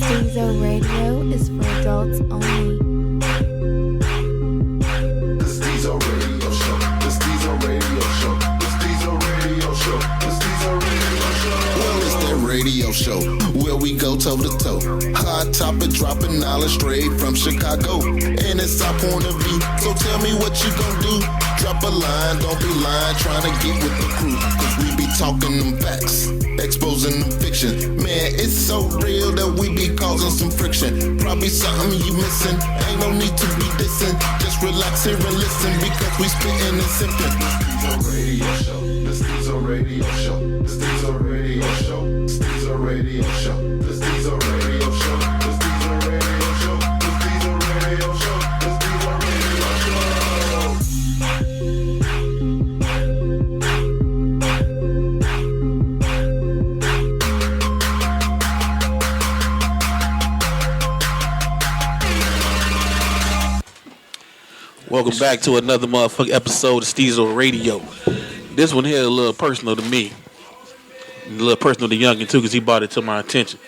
Stezo Radio is for adults only. The Stezo Radio Show. The Stezo Radio Show. The Stezo Radio Show. The Stezo Radio Show. Well, it's that radio show where we go toe to toe. Hot topic, dropping knowledge straight from Chicago, and it's our point of view. So tell me what you gon' do. Drop a line, don't be lying, trying to get with the crew. Cause we be talking them facts, exposing them fiction. Man, it's so real that we be causing some friction. Probably something you missing, ain't no need to be dissing. Just relax here and listen, because we spitting and sipping. The Stezo Radio Show. The Stezo Radio Show. The Stezo Radio Show. The Stezo Radio Show. The Stezo Radio Show. The Stezo Radio Show. The Stezo Radio Show. Welcome back to another motherfucking episode of Stezo Radio. This one here a little personal to me. A little personal to Youngin too, because he brought it to my attention.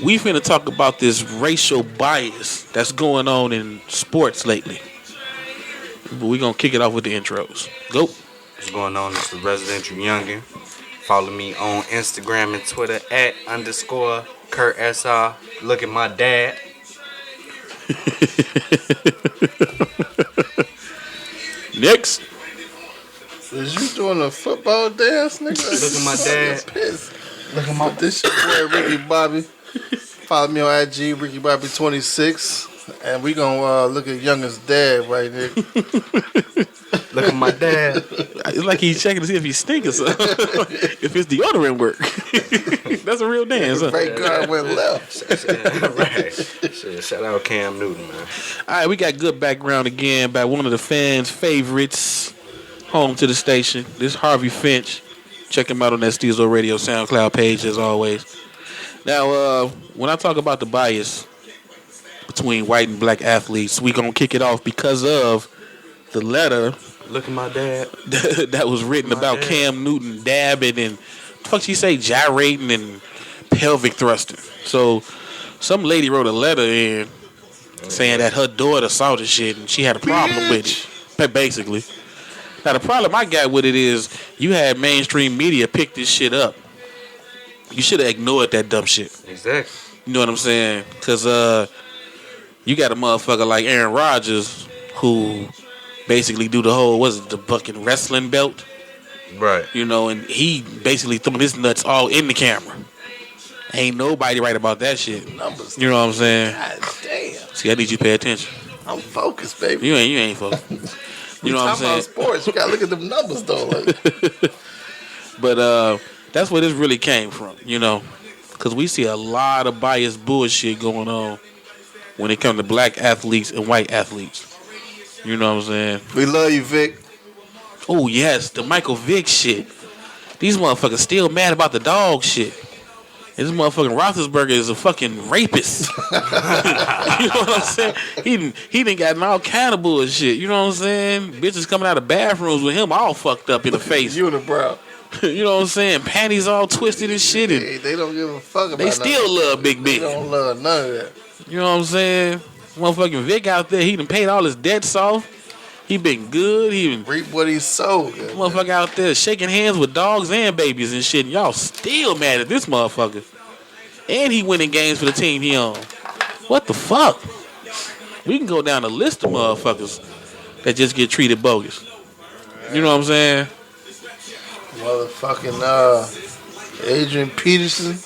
We finna talk about this racial bias that's going on in sports lately. But we gonna kick it off with the intros. Go. What's going on? It's the residential Youngin. Follow me on Instagram and Twitter at _KurtSR. Look at my dad. Next. Is you doing a football dance, nigga? Look at my dad. Look at my. This your boy Ricky Bobby. Follow me on IG Ricky Bobby 26, and we gonna look at Youngin's dad right here. Look at my dad. It's like he's checking to see if he's stinking something. If his deodorant work. That's a real dance, huh? Right guard went left. Right. Shout out Cam Newton, man. All right, we got good background again by one of the fans' favorites. Home to the station. This is Harvey Finch. Check him out on that Stezo Radio SoundCloud page as always. Now, when I talk about the bias between white and black athletes, we gonna kick it off because of the letter. Look at my dad. that was written about dad. Cam Newton dabbing and fuck she say gyrating and pelvic thrusting. So some lady wrote a letter in saying that her daughter saw the shit and she had a problem with it, basically. Now, the problem I got with it is you had mainstream media pick this shit up. You should have ignored that dumb shit. Exactly. You know what I'm saying? Because you got a motherfucker like Aaron Rodgers who basically do the whole, the fucking wrestling belt? Right. You know, and he basically throwing his nuts all in the camera. Ain't nobody right about that shit. Numbers. You know what I'm saying? God damn. See, I need you to pay attention. I'm focused, baby. You ain't focused. You know what I'm saying? About sports, you gotta look at them numbers though. Like. But that's where this really came from, you know, because we see a lot of biased bullshit going on when it comes to black athletes and white athletes. You know what I'm saying? We love you, Vic. Oh yes, the Michael Vick shit. These motherfuckers still mad about the dog shit. And this motherfucking Roethlisberger is a fucking rapist. You know what I'm saying? He done gotten all kind of bullshit. You know what I'm saying? Bitches coming out of bathrooms with him all fucked up in the face. Unibrow. You know what I'm saying? Panties all twisted and shit. And they don't give a fuck about they still love Big They Ben. don't love none of that. You know what I'm saying? Motherfucking Vic out there, he done paid all his debts off. He been good. He been reap what he sowed. Motherfucker out there shaking hands with dogs and babies and shit. And y'all still mad at this motherfucker. And he winning games for the team he on. What the fuck? We can go down a list of motherfuckers that just get treated bogus. You know what I'm saying? Motherfucking Adrian Peterson.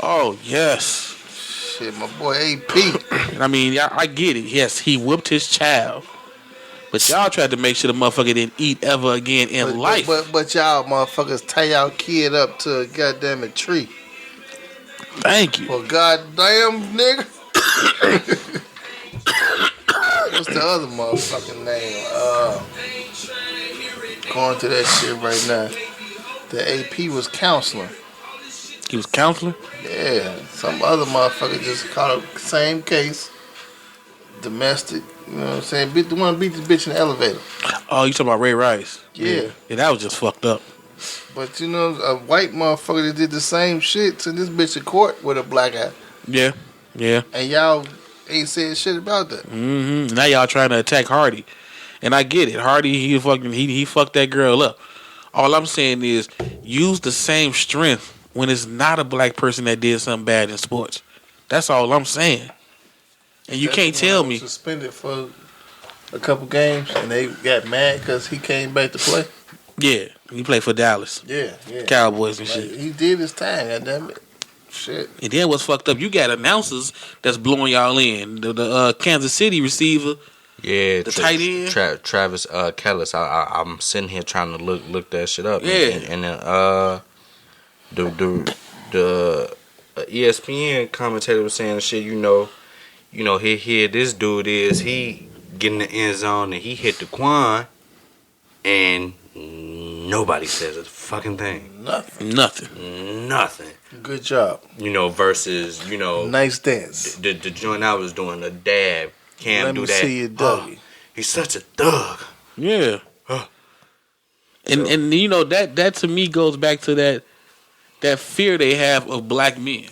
Oh, yes. Shit, my boy AP. And I mean, I get it. Yes, he whooped his child. But y'all tried to make sure the motherfucker didn't eat ever again in life. But y'all motherfuckers tie y'all kid up to a goddamn tree. Thank you. Well, goddamn nigga. What's the other motherfucking name? Going to that shit right now. The AP was counseling. He was counseling? Yeah. Some other motherfucker just caught up same case. Domestic. You know what I'm saying? The one beat the bitch in the elevator. Oh, you talking about Ray Rice? Yeah. Yeah, that was just fucked up. But you know, a white motherfucker that did the same shit to this bitch in court with a black eye. Yeah. Yeah. And y'all ain't said shit about that. Mm-hmm. Now y'all trying to attack Hardy. And I get it. Hardy, he fucked that girl up. All I'm saying is use the same strength when it's not a black person that did something bad in sports. That's all I'm saying. And you can't tell me. Suspended for a couple games and they got mad because he came back to play. Yeah, he played for Dallas. Yeah. Cowboys and like, shit. He did his time, goddammit. Shit. And then what's fucked up, you got announcers that's blowing y'all in. The Kansas City receiver. Yeah, the tight end. Travis Kellis. I'm sitting here trying to look that shit up. Yeah. And the ESPN commentator was saying shit, here this dude is, he get in the end zone and he hit the Quan and nobody says a fucking thing. Nothing. Good job. Versus, nice dance. The joint I was doing, the dab. Cam Let do me that. see you, Dougie. He's such a thug. Yeah. And that to me goes back to that fear they have of black men.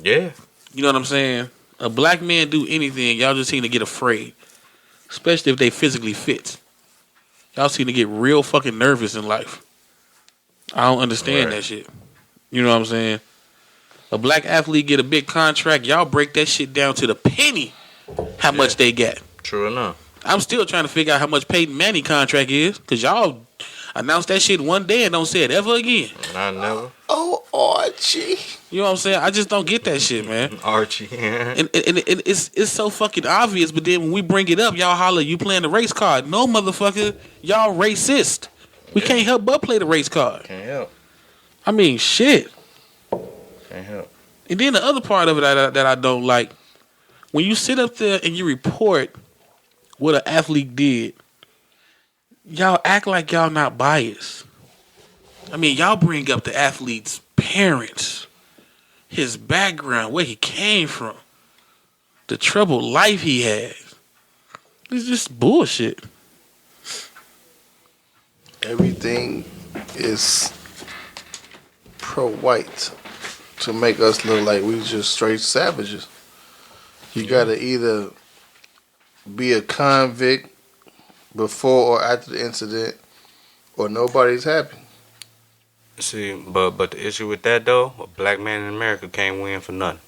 Yeah. You know what I'm saying? A black man do anything, y'all just seem to get afraid. Especially if they physically fit. Y'all seem to get real fucking nervous in life. I don't understand that shit. You know what I'm saying? A black athlete get a big contract, y'all break that shit down to the penny how much they get. True enough. I'm still trying to figure out how much Peyton Manning contract is, because y'all announced that shit one day and don't say it ever again. I never. Oh, Archie. You know what I'm saying? I just don't get that shit, man. Archie. and it's so fucking obvious, but then when we bring it up, y'all holler, you playing the race card. No, motherfucker, y'all racist. We can't help but play the race card. Can't help. I mean, shit. Can't help. And then the other part of it that I don't like, when you sit up there and you report what an athlete did, y'all act like y'all not biased. I mean, y'all bring up the athlete's parents, his background, where he came from, the troubled life he had. It's just bullshit. Everything is pro-white to make us look like we just straight savages. You gotta either be a convict before or after the incident, or nobody's happy. See, but the issue with that though, a black man in America can't win for nothing.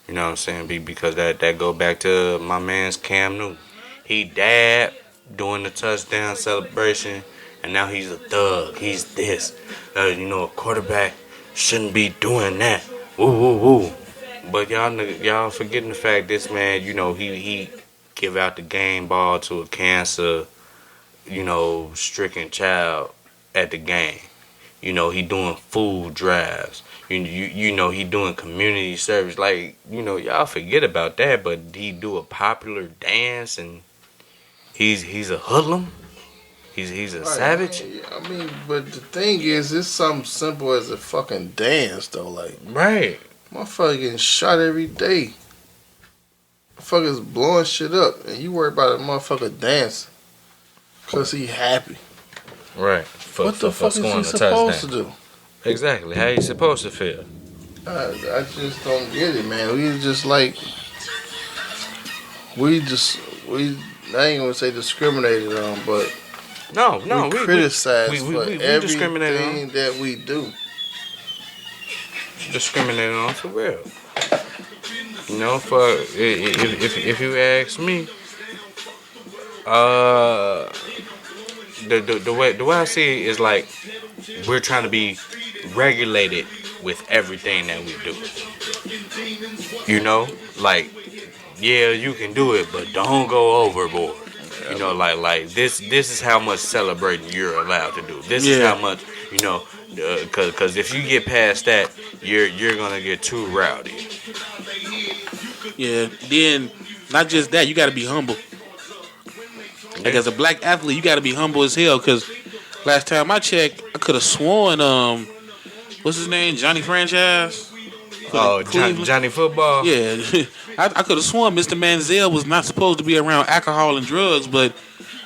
You know what I'm saying? Because that go back to my man's Cam Newton. He dabbed during the touchdown celebration, and now he's a thug. He's this. A quarterback shouldn't be doing that. Woo. But y'all forgetting the fact this man, he give out the game ball to a cancer, stricken child at the game. He doing food drives. He doing community service. Like, y'all forget about that, but he do a popular dance and he's a hoodlum. He's a savage. I mean, but the thing is, it's something simple as a fucking dance, though. Like, right. Motherfucker getting shot every day. Motherfuckers blowing shit up, and you worry about a motherfucker dancing because he happy. Right. What the fuck is he supposed to do? Exactly. How you supposed to feel? I just don't get it, man. I ain't gonna say discriminated on, but no, we criticize for everything that we do. Discriminating on for real. For if you ask me, the way I see it is like we're trying to be regulated with everything that we do. Like, yeah, you can do it, but don't go overboard. Like this is how much celebrating you're allowed to do. This is how much, because if you get past that, you're gonna get too rowdy. Yeah. Then not just that, you got to be humble. Like, as a black athlete, you got to be humble as hell. Because last time I checked, I could have sworn, what's his name, Johnny Franchise. Oh, Johnny Football. Yeah. I could have sworn Mr. Manziel was not supposed to be around alcohol and drugs, but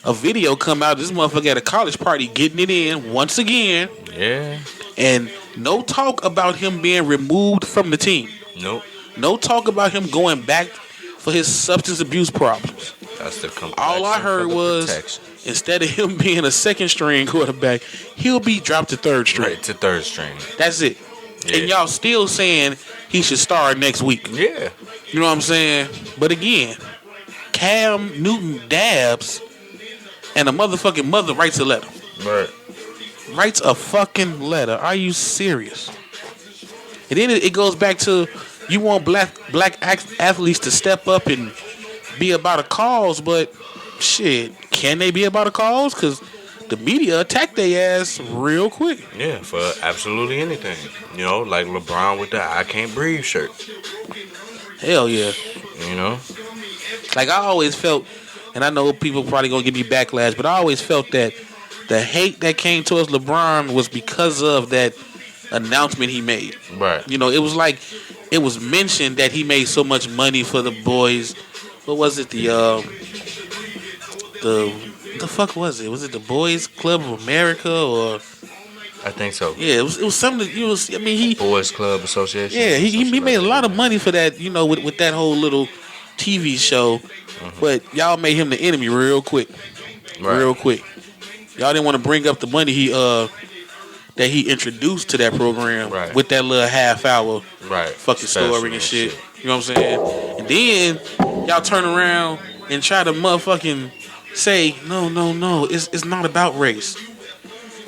a video come out, this motherfucker at a college party getting it in once again. Yeah. And no talk about him being removed from the team. Nope. No talk about him going back for his substance abuse problems. That's the complexion. All I heard was protection. instead of him being a second string quarterback, he'll be dropped to third string. Right, to third string. That's it. Yeah. And y'all still saying he should start next week. Yeah. You know what I'm saying? But again, Cam Newton dabs and a motherfucking mother writes a letter. Right. Writes a fucking letter. Are you serious? And then it goes back to you want black athletes to step up and be about a cause, but shit, can they be about a cause? Because the media attack their ass real quick. Yeah, for absolutely anything. You know, like LeBron with the I Can't Breathe shirt. Hell yeah. You know? Like I always felt, and I know people probably gonna give me backlash, but I always felt that the hate that came towards LeBron was because of that announcement he made. Right. You know, it was like it was mentioned that he made so much money for the boys. What was it? The fuck was it? Was it the Boys Club of America or? I think so. Yeah, it was something. He Boys Club Association. Yeah, he made a lot of money for that. You know, with that whole little TV show. Mm-hmm. But y'all made him the enemy real quick. Right. Real quick. Y'all didn't want to bring up the money that he introduced to that program with that little half hour fucking story and shit. You know what I'm saying? And then y'all turn around and try to motherfucking say, no, it's not about race.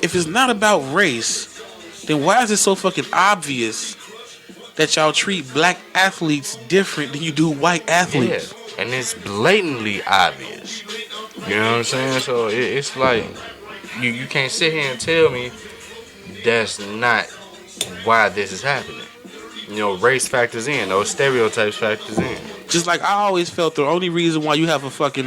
If it's not about race, then why is it so fucking obvious that y'all treat black athletes different than you do white athletes? Yeah, and it's blatantly obvious. You know what I'm saying? So it's like you can't sit here and tell me that's not why this is happening. You know, race factors in, those stereotypes factors in. Just like I always felt the only reason why you have a fucking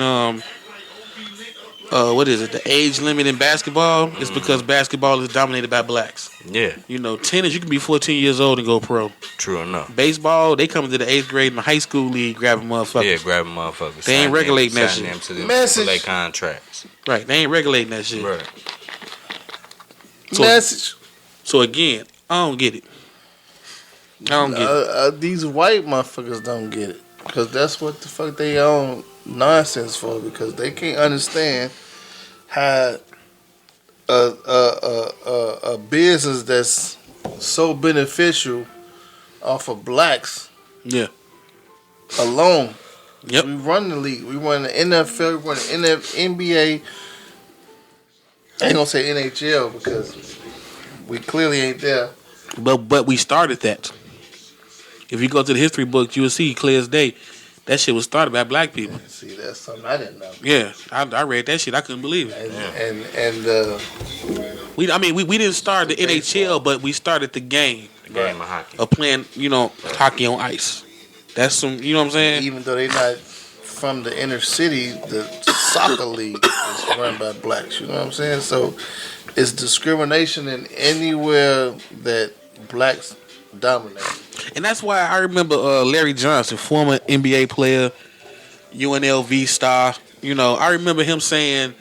what is it? The age limit in basketball is because basketball is dominated by blacks. Yeah. You know, tennis you can be 14 years old and go pro. True enough. Baseball, they come into the 8th grade in the high school league grabbing motherfuckers. Yeah, grabbing motherfuckers. They ain't regulating that shit. Them to the Message. Contracts. Right, they ain't regulating that shit. Right. Message. So again, I don't get it. I don't get it. These white motherfuckers don't get it. Because that's what the fuck they own nonsense for. Because they can't understand how a business that's so beneficial off of blacks alone. Yep. We run the league. We run the NFL. We run the NBA. I ain't gonna say NHL because we clearly ain't there. But we started that. If you go to the history books, you will see clear as day. That shit was started by black people. See, that's something I didn't know. Yeah, I read that shit. I couldn't believe it. We didn't start the NHL, but we started the game. The game of hockey. Of playing, hockey on ice. That's some, you know what I'm saying? Even though they not from the inner city, the soccer league is run by blacks. You know what I'm saying? So it's discrimination in anywhere that blacks dominate. And that's why I remember Larry Johnson, former NBA player, UNLV star. I remember him saying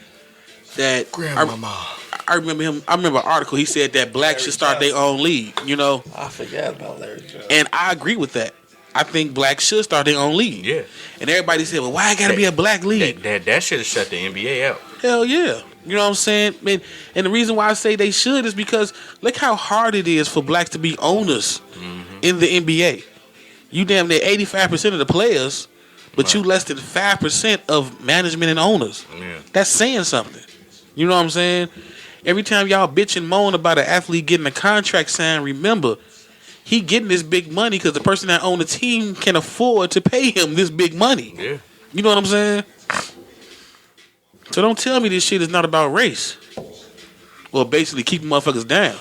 that. Grandmama. I remember an article. He said that blacks should start their own league. I forgot about Larry Johnson. And I agree with that. I think blacks should start their own league. Yeah. And everybody said, well, why it gotta be a black league? That should have shut the NBA out. Hell yeah. You know what I'm saying? And the reason why I say they should is because look how hard it is for blacks to be owners in the NBA. You damn near 85% of the players, but you less than 5% of management and owners. Yeah. That's saying something. You know what I'm saying? Every time y'all bitch and moan about an athlete getting a contract signed, remember, he getting this big money because the person that own the team can afford to pay him this big money. Yeah. You know what I'm saying? So don't tell me this shit is not about race. Well, basically keeping motherfuckers down.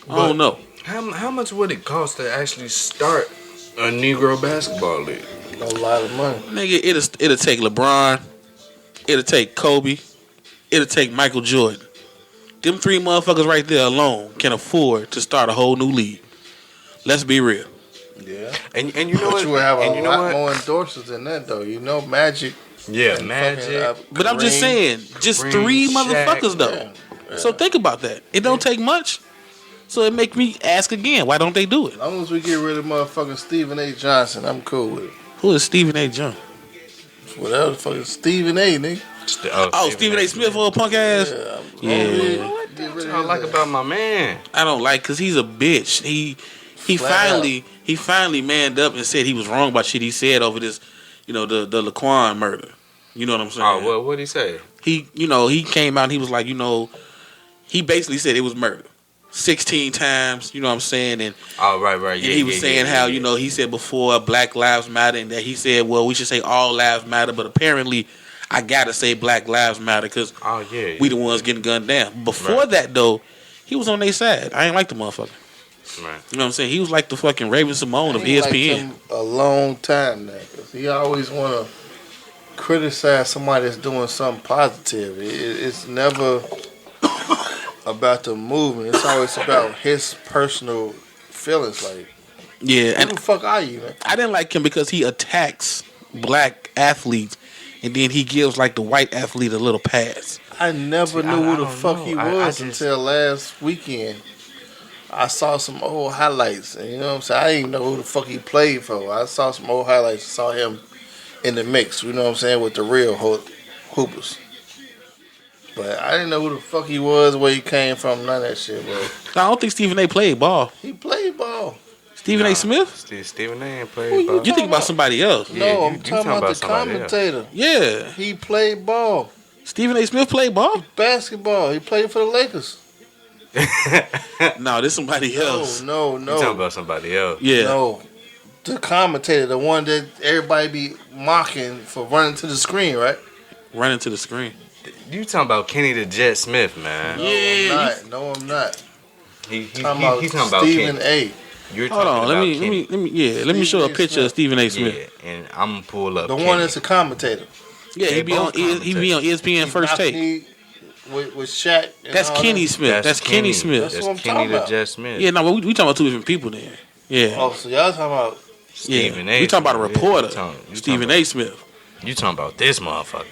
I don't know. How much would it cost to actually start a Negro basketball league? A lot of money. Nigga, it'll take LeBron. It'll take Kobe. It'll take Michael Jordan. Them three motherfuckers right there alone can afford to start a whole new league. Let's be real. Yeah. And you know what? You would have a lot what? more endorsers than that, though. Magic. Yeah, Magic. But I'm just saying, just three motherfuckers, though. Yeah. So think about that. It don't take much. So it make me ask again, why don't they do it? As long as we get rid of motherfucking Stephen A. Johnson, I'm cool with it. Who is Stephen A. Johnson? Whatever the fuck is Stephen A. nigga. Stephen A. Smith, old punk ass. Yeah. What I like about my man. I don't like because he's a bitch. He finally manned up and said he was wrong about shit he said over this, the Laquan murder. You know what I'm saying? Oh, well, what'd he say? He came out and he was like, he basically said it was murder 16 times. You know what I'm saying? And right. Yeah, and he was saying how he said before Black Lives Matter, and that he said, well, we should say all lives matter, but apparently I gotta say Black Lives Matter because we the ones getting gunned down. Before that though, he was on their side. I ain't like the motherfucker. Right. You know what I'm saying? He was like the fucking Raven Simone of ESPN. Liked him a long time now, because he always want to criticize somebody that's doing something positive. It's never about the movement. It's always about his personal feelings. Like, Yeah, who the fuck are you, man? I didn't like him because he attacks black athletes, and then he gives like the white athlete a little pass. I never knew who the don't fuck know. he I was just- until last weekend. I saw some old highlights, and you know what I'm saying? I didn't even know who the fuck he played for. I saw some old highlights, saw him in the mix, you know what I'm saying, with the real hoopers. But I didn't know who the fuck he was, where he came from, none of that shit, bro. I don't think Stephen A. played ball. He played ball. Stephen A. Smith? Stephen A. ain't Who played you ball. You think about somebody else? Yeah, No, I'm you talking about the somebody else. commentator. Yeah. He played ball. Stephen A. Smith played ball? Basketball. He played for the Lakers. No, this somebody else. No. You talking about somebody else. Yeah. No. The commentator, the one that everybody be mocking for running to the screen, right? Running to the screen. You talking about Kenny the Jet Smith, man. Yeah. No, I'm not. He's Talking about talking about Stephen Kenny. A. You're Hold talking on, about let Kenny. me show a Stephen A. picture of Smith. Stephen A. Smith. Yeah, and I'm gonna pull up The Kenny. one that's a commentator. Yeah, he They be on both ESPN First Take. He with Shaq. And That's all Kenny that. Smith. That's Kenny Smith. That's That's what I'm Kenny talking the about. Jet Smith. Yeah, no, we talking about two different people there. Yeah. Oh, so y'all talking about Stephen yeah. A. We talking about a Smith. reporter, You Stephen talking A. Smith. about- You talking about this motherfucker?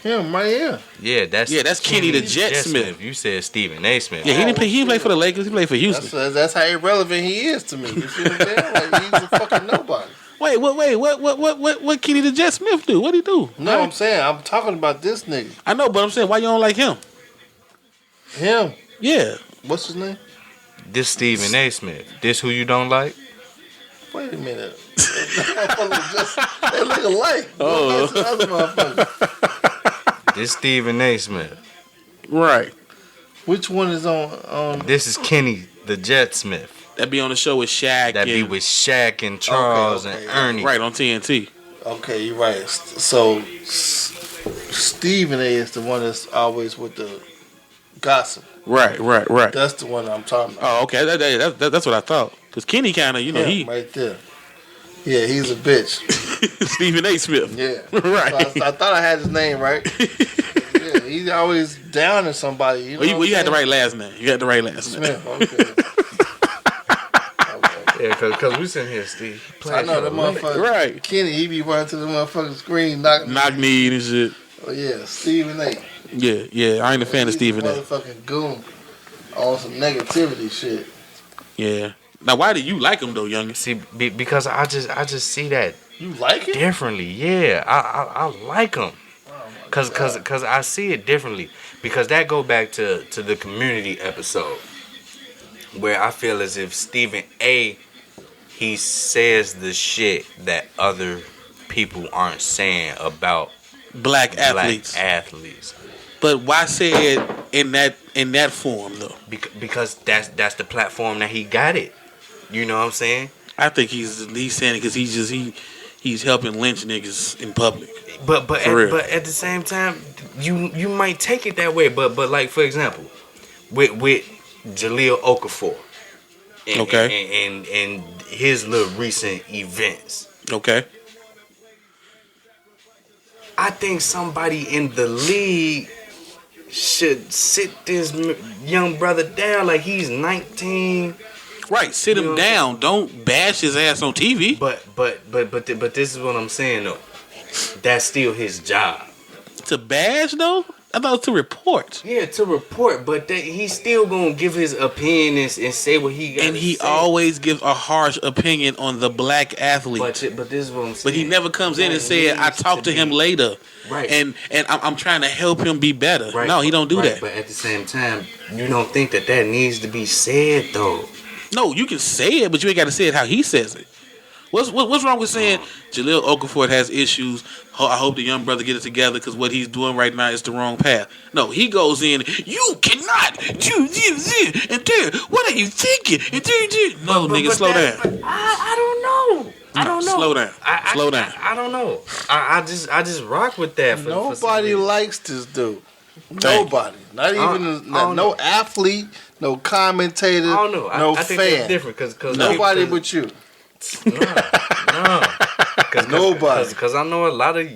him right here? Yeah, that's Kenny the Jet Smith. You said Stephen A. Smith. Yeah, he didn't play. He didn't play for the Lakers. He played for Houston. That's how irrelevant he is to me. You see what I'm saying? Like, he's a fucking nobody. Wait, what Kenny the Jet Smith do? What he do? No, I'm saying I'm talking about this nigga. I know, but I'm saying why you don't like him? Him. Yeah. What's his name? This Stephen A. Smith. This who you don't like? Wait a minute. They look alike. Oh. That's the other motherfucker. This Stephen A. Smith. Right. Which one is on? This is Kenny the Jet Smith. That be on the show with Shaq. That be and- with Shaq and Charles Okay. and Ernie. right on TNT. Okay, you're right. So Stephen A. is the one that's always with the gossip. Right. That's the one I'm talking about. Oh, okay. That's what I thought. Cause Kenny kind of, Him, he right there. Yeah, he's a bitch. Stephen A. Smith. Yeah. Right. So I thought I had his name right. Yeah, he's always down to somebody. You know Well, you had the right last name. You got the right last name. Smith. Okay. Yeah, cause we sitting here, Steve. I know the motherfucker. Right. Kenny, he be running to the motherfucking screen, knocking. Knock need and shit. Oh yeah, Stephen A. Yeah. I ain't a fan of He's Stephen A. Motherfucking goon on some negativity shit. Yeah. Now, why do you like him though, youngin? See, because I just see that You like it? differently. Yeah, I like him. Cause I see it differently. Because that go back to the community episode where I feel as if Stephen A. he says the shit that other people aren't saying about Black athletes. black athletes. But why say it in that form though? Because that's the platform that he got it. You know what I'm saying? I think he's saying it because he's helping lynch niggas in public. But For real. at the same time, you might take it that way. But like for example, with Jaleel Okafor, and his little recent events, Okay. I think somebody in the league should sit this young brother down. Like he's 19. Right. Sit You him know- down. Don't bash his ass on TV. But this is what I'm saying though. That's still his job. To bash though? I thought it was to report. Yeah, to report, but he's still gonna give his opinion and say what he got. And he always gives a harsh opinion on the black athlete. But this is what I'm saying. But he never comes in and said, "I talked to him later." Right. And I'm trying to help him be better. Right. No, he don't do that. But at the same time, you don't think that needs to be said though. No, you can say it, but you ain't got to say it how he says it. What's wrong with saying Jaleel Okafor has issues? I hope the young brother get it together because what he's doing right now is the wrong path. No, he goes in. You cannot do this and do. What are you thinking? No, nigga, slow down. I don't know. I don't know. Slow down. Slow down. I don't know. I just rock with that. Nobody likes this dude. Nobody. Not even no athlete, no commentator, I don't know. no I think fan. that's different because Nobody but you. No. Nobody. Because I know a lot of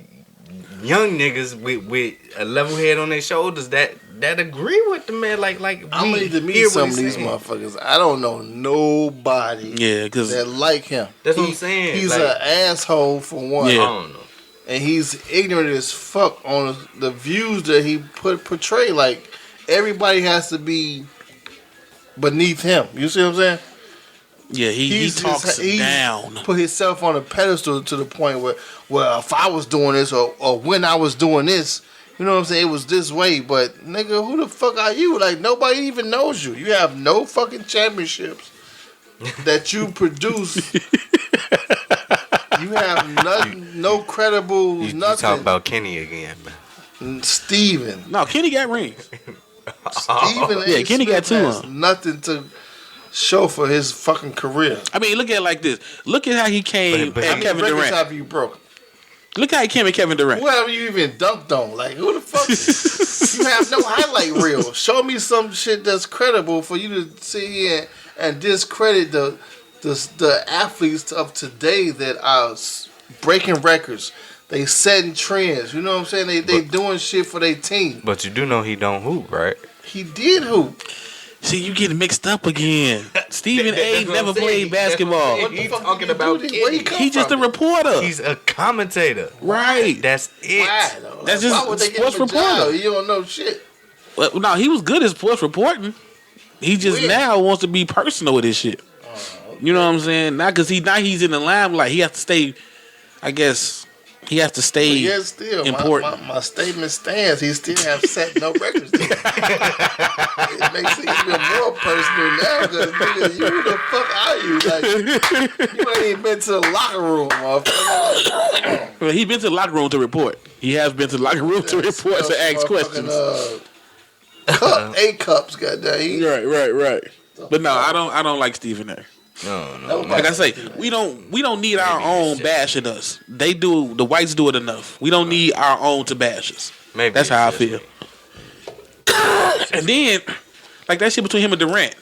young niggas with a level head on their shoulders that agree with the man. Like I need to meet some of these motherfuckers. I don't know nobody that like him. That's what I'm saying. He's an asshole for one. Yeah. I don't know. And he's ignorant as fuck on the views that he portray. Like, everybody has to be beneath him. You see what I'm saying? Yeah, he talks down. Put himself on a pedestal to the point where, well, if I was doing this or when I was doing this, you know what I'm saying? It was this way. But, nigga, who the fuck are you? Like, nobody even knows you. You have no fucking championships that you produce. You have nothing, no credible, nothing. You talk about Kenny again, man. Steven. No, Kenny got rings. Steven A. Kenny Smith got two has of them. nothing to show for his fucking career. I mean, look at it like this. Look at how he came at Kevin Durant. How you broke? Look how he came at Kevin Durant. Who have you even dunked on? Like, who the fuck? You have no highlight reel. Show me some shit that's credible for you to sit here and discredit the athletes of today that are breaking records. They setting trends. You know what I'm saying? They doing shit for their team. But you do know he don't hoop, right? He did hoop. See, you getting mixed up again. Stephen A. never played basketball. What the He's fuck talking did you about do? Kenny. Where he come He's just a from? reporter. He's a commentator. Right. That's it. Why, though? That's Like, just why would they sports give him a job? reporter. You don't know shit. Well, no, he was good at sports reporting. He just Weird. now wants to be personal with his shit. You know what I'm saying? Not because now he's in the limelight. He has to stay. I guess he has to stay Yeah, still important. My statement stands. He still have set no records. It makes it even more personal now because nigga, you who the fuck are you? Like, you ain't even been to the locker room, motherfucker. Well, he's been to the locker room to report. He has been to the locker room to report to ask questions. Cups, goddamn. Right. But no, I don't like Stephen A. No. Like I say, we don't need our own bashing us. They do. The whites do it enough. We don't need our own to bash us. Maybe that's how I feel. And then, like that shit between him and Durant.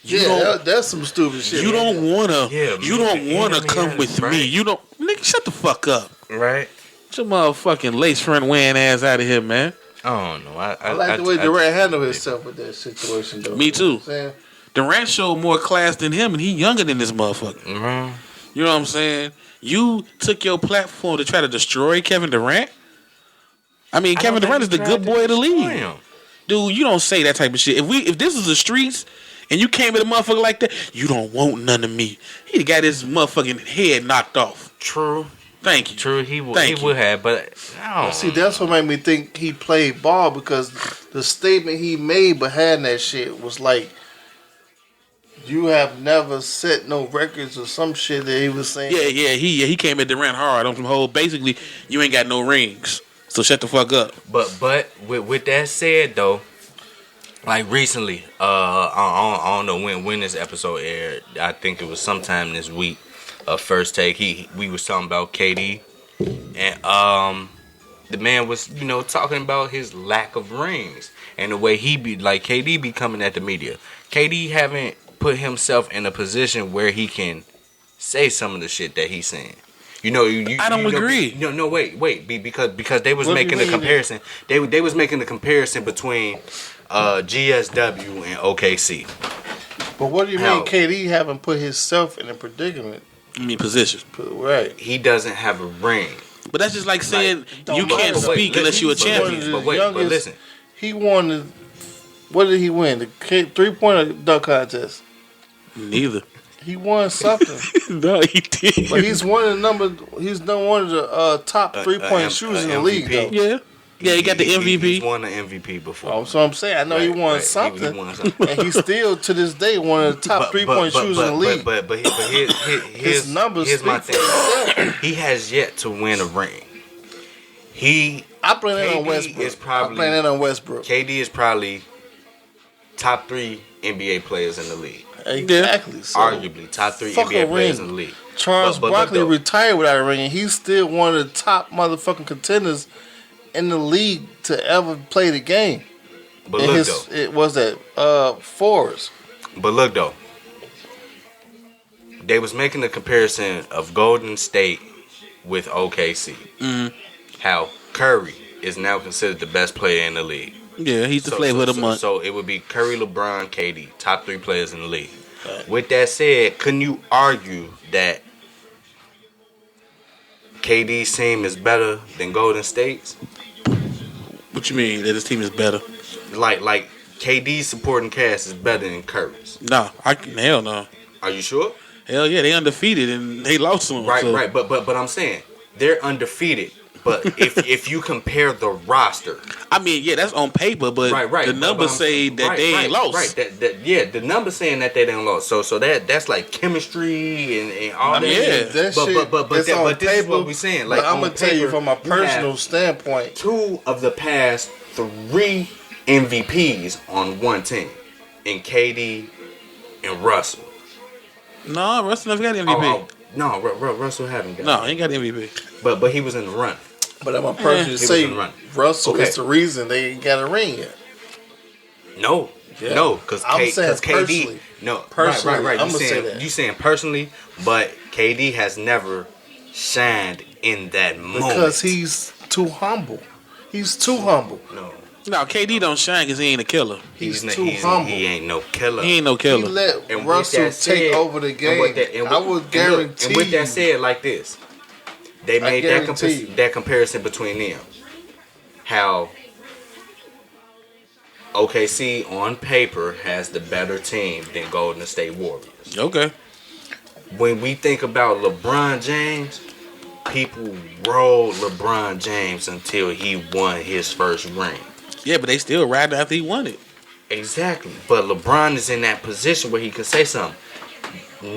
That's some stupid shit. You don't wanna. Yeah, you don't wanna come with right. me. You don't. Nigga, shut the fuck up. Right? Get your motherfucking lace front wearing ass out of here, man. I don't know. I like the way Durant handled himself with that situation, though. Me too. You know what I'm saying? Durant showed more class than him, and he younger than this motherfucker. Mm-hmm. You know what I'm saying? You took your platform to try to destroy Kevin Durant. I mean, Kevin Durant is the good boy of the league. Dude, you don't say that type of shit. If this is the streets and you came at a motherfucker like that, you don't want none of me. He got his motherfucking head knocked off. True. Thank you. True, he would have, but I don't See, that's what made me think he played ball because the statement he made behind that shit was like, you have never set no records or some shit that he was saying. Yeah. He came at Durant hard on some whole. Basically, you ain't got no rings, so shut the fuck up. But with that said though, like recently, I don't know when this episode aired. I think it was sometime this week. First take, we was talking about KD, and the man was talking about his lack of rings and the way he be like KD be coming at the media. KD haven't put himself in a position where he can say some of the shit that he's saying. I don't agree. No, wait, because they was making the comparison. They was making the comparison between GSW and OKC. But what do you mean KD haven't put himself in a predicament? I mean, position. Right. He doesn't have a ring. But that's just like saying Don't you can't matter. speak unless you're a He's one of champion. the But wait, youngest- but listen. He won the. What did he win? The 3-point dunk contest. Neither. He won something. No, he did. But he's one of the He's done one of the top 3-point shooters in the league, though. Yeah. Yeah, he got the MVP. He's won the MVP before. Oh, so I'm saying I know he won something, He won something. and he's still to this day one of the top 3-point shooters in the league. But His numbers here's my speak for themselves. He has yet to win a ring. I blame that on KD Westbrook. is probably- I blame that on Westbrook. KD is probably top 3 NBA players in the league. Exactly. So, Arguably top 3 fuck NBA a players ring. in the league. Charles But look Barkley though. retired without a ring, and he's still one of the top motherfucking contenders in the league to ever play the game. But And look though. it was that fours. But look though. They was making the comparison of Golden State with OKC. Mhm. How Curry is now considered the best player in the league. Yeah, he's the flavor of the month. So it would be Curry, LeBron, KD, top 3 players in the league. With that said, couldn't you argue that KD's team is better than Golden State's? What you mean that his team is better? Like KD's supporting cast is better than Curry's. No, hell no. Are you sure? Hell yeah, they undefeated and they lost to him. Right, so. right. But I'm saying they're undefeated. But if you compare the roster, I mean, yeah, that's on paper, but right. the numbers say that they ain't lost. Right. The numbers saying that they didn't lost. So that's like chemistry and all that. yeah. That shit, But it's on this is paper, what we're saying. Like, but I'm on gonna tell you paper, from a you have personal standpoint. 2 of the past 3 MVPs on one team, in KD and Russell. No, Russell never got MVP. No, Russell haven't got. No, he ain't got MVP. But he was in the run. But I'm gonna personally He say was in run. Russell Okay. is the reason they ain't got a ring yet. No, Yeah. no, because I'm saying KD. personally. No, Personally, right. I'ma You say saying that. you saying personally, but KD has never shined in that moment Because he's too humble. He's too humble. no. No, KD don't shine because he ain't a killer. He's not- too humble. He ain't no killer. He ain't no He killer. let And with Russell that take said- over the and game. with that- and I with- would and look, guarantee And with you. that said, like this, they made guarantee you. that comparison between them. How OKC on paper has the better team than Golden State Warriors. Okay. When we think about LeBron James, people roll LeBron James until he won his first ring. Yeah, but they still riding after he won it. Exactly. But LeBron is in that position where he can say something.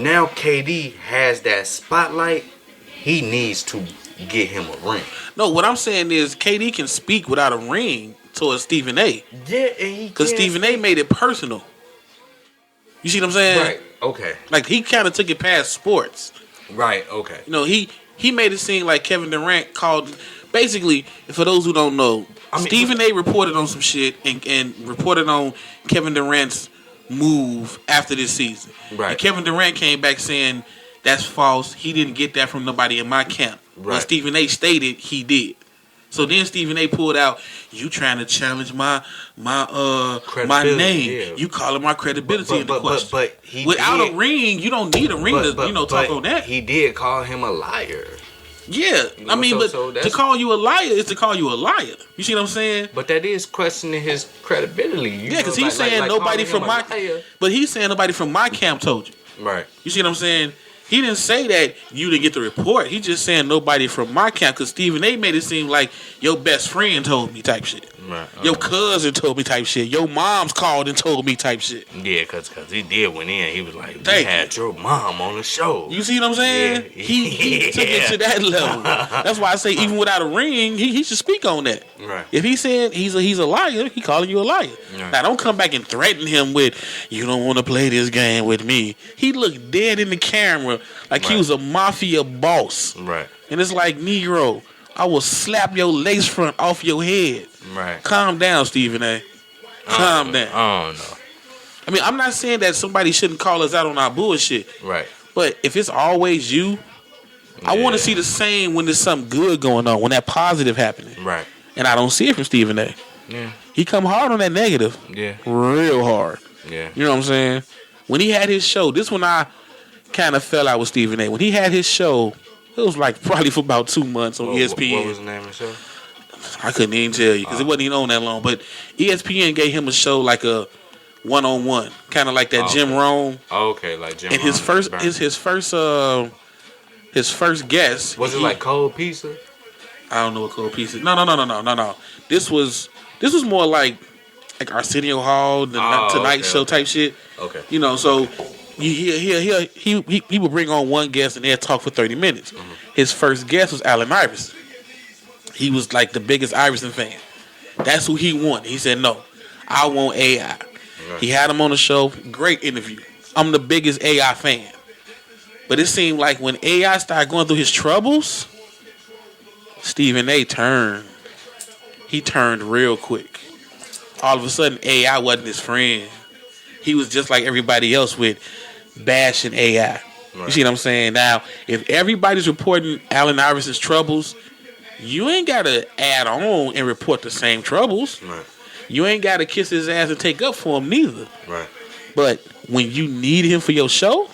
Now KD has that spotlight. He needs to get him a ring. No, what I'm saying is KD can speak without a ring towards Stephen A. Yeah, and he Because can- Stephen A made it personal. You see what I'm saying? Right. Okay. Like, he kind of took it past sports. Right. Okay. You know, he made it seem like Kevin Durant called. Basically, for those who don't know, I mean- Stephen A reported on some shit and reported on Kevin Durant's move after this season. Right. And Kevin Durant came back saying that's false. He didn't get that from nobody in my camp. Right. But Stephen A stated he did. So then Stephen A pulled out, you trying to challenge my Credibility, name. yeah. You calling my credibility into question. But he Without did, a ring, you don't need a ring to talk on that. He did call him a liar. Yeah, You know, I mean, so- but so to that's- call you a liar is to call you a liar. You see what I'm saying? But that is questioning his credibility. Yeah, because he's saying nobody from my, but he's saying nobody from my camp told you. Right. You see what I'm saying? He didn't say that you didn't get the report. He just saying nobody from my camp because Stephen A made it seem like your best friend told me type shit. Right. Your cousin told me type shit. Your mom's called and told me type shit. Yeah, because he did went in. He was like, we Thank had your mom on the show. You see what I'm saying? Yeah. He took it to that level. That's why I say even without a ring, he should speak on that. Right. If he's saying he's a liar, he calling you a liar. Right. Now don't come back and threaten him with you don't want to play this game with me. He looked dead in the camera like he Right. was a mafia boss. Right. And it's like, Negro, I will slap your lace front off your head. Right. Calm down, Stephen A. Calm down. I don't know. I mean, I'm not saying that somebody shouldn't call us out on our bullshit. Right. But if it's always you, I want to see the same when there's something good going on, when that positive happening. Right. And I don't see it from Stephen A. Yeah. He come hard on that negative. Yeah. Real hard. Yeah. You know what I'm saying? When he had his show, this one I kind of fell out with Stephen A. When he had his show It was like probably for about 2 months on ESPN. What was the name of the show? I couldn't even tell you because it wasn't even on that long. But ESPN gave him a show like a one-on-one, kind of like that Jim Rome. Oh, okay, like Jim. And Rome his first guest. Was it like cold pizza? I don't know what cold pizza. No. This was more like Arsenio Hall, the Tonight Show type shit. Okay. You know, so he would bring on one guest and they'd talk for 30 minutes. Mm-hmm. His first guest was Allen Iverson. He was like the biggest Iverson fan. That's who he wanted. He said, no, I want AI. Right. He had him on the show. Great interview. I'm the biggest AI fan. But it seemed like when AI started going through his troubles, Stephen A. turned. He turned real quick. All of a sudden, AI wasn't his friend. He was just like everybody else with bashing AI. Right. You see what I'm saying? Now, if everybody's reporting Allen Iverson's troubles, you ain't got to add on and report the same troubles. Right. You ain't got to kiss his ass and take up for him neither. Right. But when you need him for your show,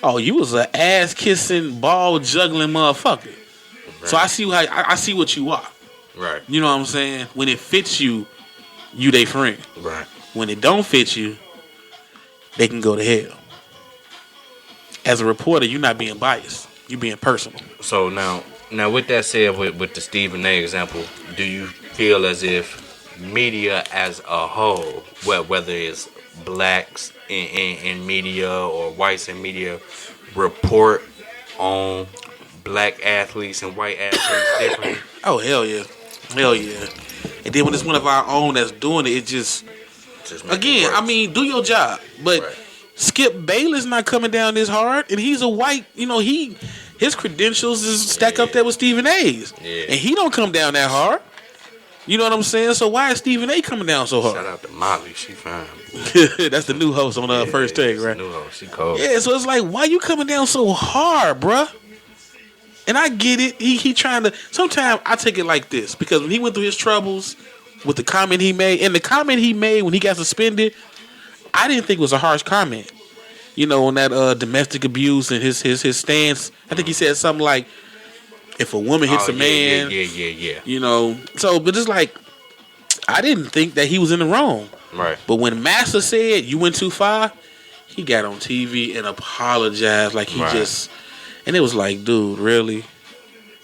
oh, you was an ass-kissing, ball-juggling motherfucker. Right. So I see what you are. Right. You know what I'm saying? When it fits you, you they friend. Right. When it don't fit you, they can go to hell. As a reporter, you're not being biased. You're being personal. So now with that said, with the Stephen A. example, do you feel as if media as a whole, whether it's blacks in media or whites in media, report on black athletes and white athletes differently? Oh, hell yeah. Hell yeah. And then when it's one of our own that's doing it, it just again, I mean, do your job. But right. Skip Bayless not coming down this hard, and he's a white, his credentials is stack up there with Stephen A's. Yeah. And he don't come down that hard. You know what I'm saying? So why is Stephen A coming down so hard? Shout out to Molly, she fine. That's the new host on First Take, right? New host, she cold. Yeah, so it's like, why you coming down so hard, bruh? And I get it. He trying to. Sometimes I take it like this because when he went through his troubles with the comment he made, and the comment he made when he got suspended, I didn't think it was a harsh comment. On that domestic abuse and his stance. I think he said something like, if a woman hits a man, yeah. So, but it's like, I didn't think that he was in the wrong. Right. But when Master said you went too far, he got on TV and apologized like he just, and it was like, dude, really?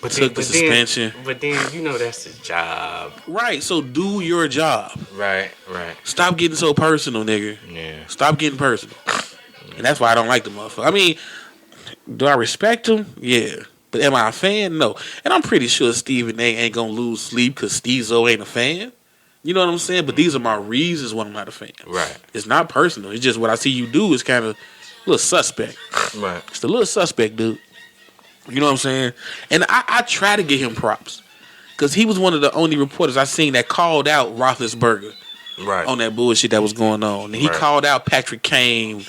But took the suspension. But then, that's his job. Right, so do your job. Right. Stop getting so personal, nigga. Yeah. Stop getting personal. And that's why I don't like the motherfucker. I mean, do I respect him? Yeah. But am I a fan? No. And I'm pretty sure Stephen A ain't gonna lose sleep because Stezo ain't a fan. You know what I'm saying? But these are my reasons why I'm not a fan. Right. It's not personal. It's just what I see you do is kind of a little suspect. Right. It's a little suspect, dude. You know what I'm saying? And I try to give him props because he was one of the only reporters I seen that called out Roethlisberger on that bullshit that was going on. And he called out Patrick Kane